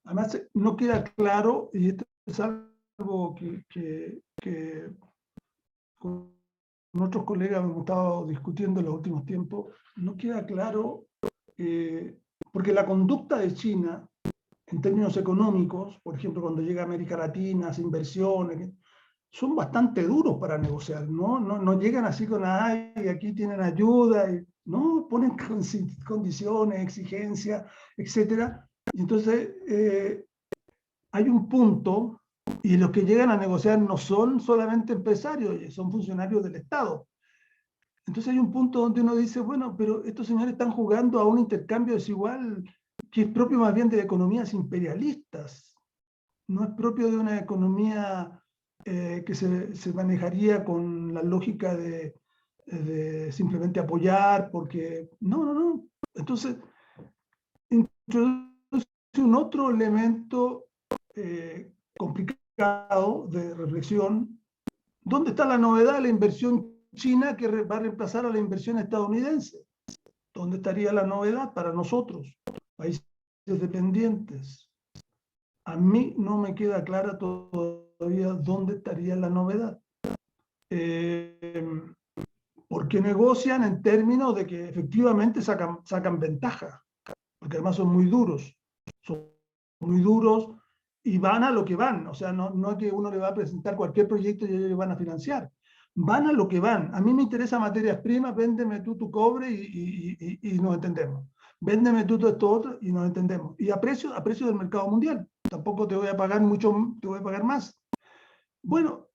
Además, no queda claro, y esto es algo que con otros colegas hemos estado discutiendo en los últimos tiempos, no queda claro, porque la conducta de China, en términos económicos, por ejemplo, cuando llega a América Latina, hace inversiones, son bastante duros para negociar, no llegan así con, ay, aquí tienen ayuda, no, ponen condiciones, exigencias, etc. Y entonces hay un punto, y los que llegan a negociar no son solamente empresarios, son funcionarios del Estado. Entonces hay un punto donde uno dice, bueno, pero estos señores están jugando a un intercambio desigual que es propio más bien de economías imperialistas, no es propio de una economía que se manejaría con la lógica de simplemente apoyar, porque no. Entonces, introduce un otro elemento complicado de reflexión. ¿Dónde está la novedad de la inversión china que va a reemplazar a la inversión estadounidense? ¿Dónde estaría la novedad para nosotros, países dependientes? A mí no me queda clara todavía dónde estaría la novedad. Porque negocian en términos de que efectivamente sacan ventaja, porque además son muy duros y van a lo que van. O sea, no es que uno le va a presentar cualquier proyecto y ellos le van a financiar. Van a lo que van. A mí me interesa materias primas, véndeme tú tu cobre y nos entendemos. Véndeme tú todo esto otro y nos entendemos. Y a precio del mercado mundial. Tampoco te voy a pagar mucho, te voy a pagar más. Bueno,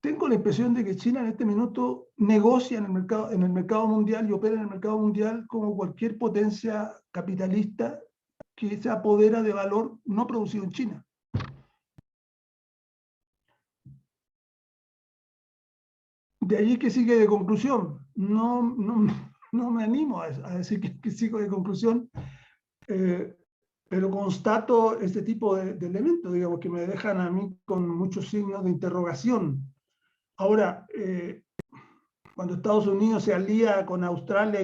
tengo la impresión de que China en este minuto negocia en el mercado mundial y opera en el mercado mundial como cualquier potencia capitalista que se apodera de valor no producido en China. De allí que sigue de conclusión. No me animo a decir que sigo de conclusión, pero constato este tipo de elementos, digamos, que me dejan a mí con muchos signos de interrogación. Ahora, cuando Estados Unidos se alía con Australia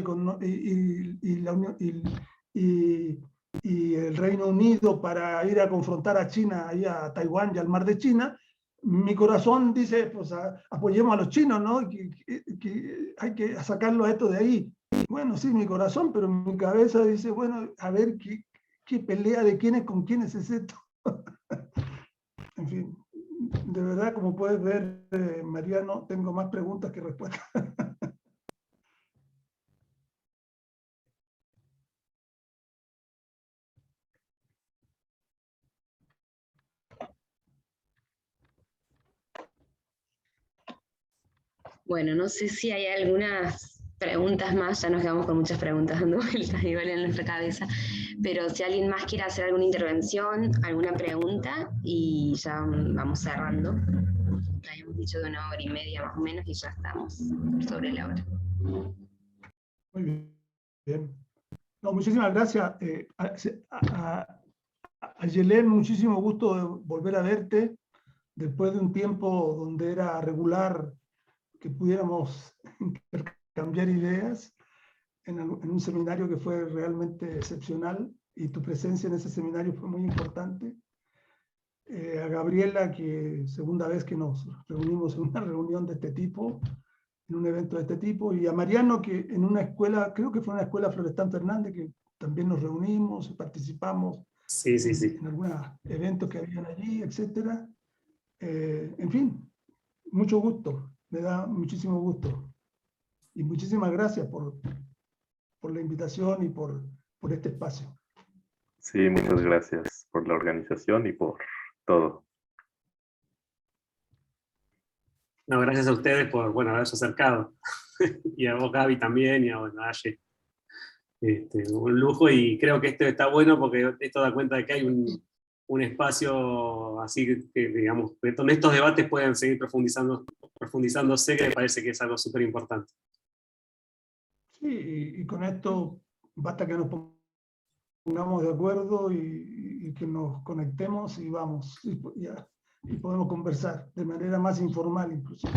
y el Reino Unido para ir a confrontar a China, ahí a Taiwán y al Mar de China, mi corazón dice, pues apoyemos a los chinos, ¿no? Que hay que sacarlo a esto de ahí. Bueno, sí, mi corazón, pero mi cabeza dice, bueno, a ver, ¿Qué pelea de quiénes con quiénes es esto? En fin, de verdad, como puedes ver, Mariano, tengo más preguntas que respuestas. Bueno, no sé si hay algunas preguntas más, ya nos quedamos con muchas preguntas dando vueltas igual en nuestra cabeza, pero si alguien más quiere hacer alguna intervención, alguna pregunta, y ya vamos cerrando. Habíamos dicho de 1 hora y media más o menos y ya estamos sobre la hora. Muy bien. No, muchísimas gracias. A Yelén, muchísimo gusto de volver a verte después de un tiempo donde era regular que pudiéramos intercambiar ideas en un seminario que fue realmente excepcional, y tu presencia en ese seminario fue muy importante. A Gabriela, que segunda vez que nos reunimos en una reunión de este tipo, en un evento de este tipo, y a Mariano, que en una escuela, creo que fue una escuela Florestán Fernández, que también nos reunimos y participamos Sí, sí, sí. en algunos eventos que habían allí, etc. En fin, mucho gusto, me da muchísimo gusto. Y muchísimas gracias por la invitación y por este espacio. Sí, muchas gracias por la organización y por todo. No, gracias a ustedes por, bueno, haberse acercado. Y a vos, Gaby, también, y a, bueno, a Aye. Un lujo, y creo que esto está bueno porque esto da cuenta de que hay un espacio así que, digamos, donde estos debates pueden seguir profundizándose, que me parece que es algo súper importante. Sí, y con esto basta que nos pongamos de acuerdo y que nos conectemos y vamos, y podemos conversar de manera más informal incluso.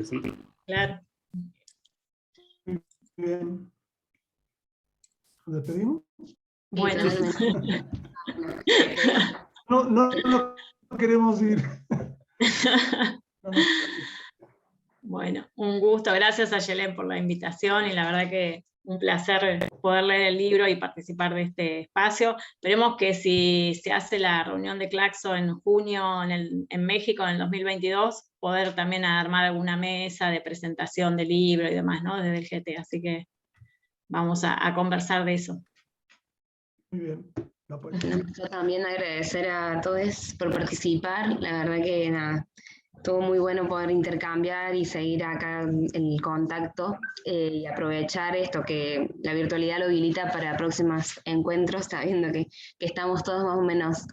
Sí. Claro. Muy bien. ¿Nos despedimos? Bueno. No queremos ir. No. Bueno, un gusto. Gracias a Yelén por la invitación, y la verdad que un placer poder leer el libro y participar de este espacio. Esperemos que si se hace la reunión de Claxo en junio en México, en el 2022, poder también armar alguna mesa de presentación del libro y demás, ¿no? Desde el GT, así que vamos a conversar de eso. Muy bien. Yo también agradecer a todos por participar, la verdad que nada, estuvo muy bueno poder intercambiar y seguir acá el contacto, y aprovechar esto que la virtualidad lo habilita para próximos encuentros, sabiendo que estamos todos más o menos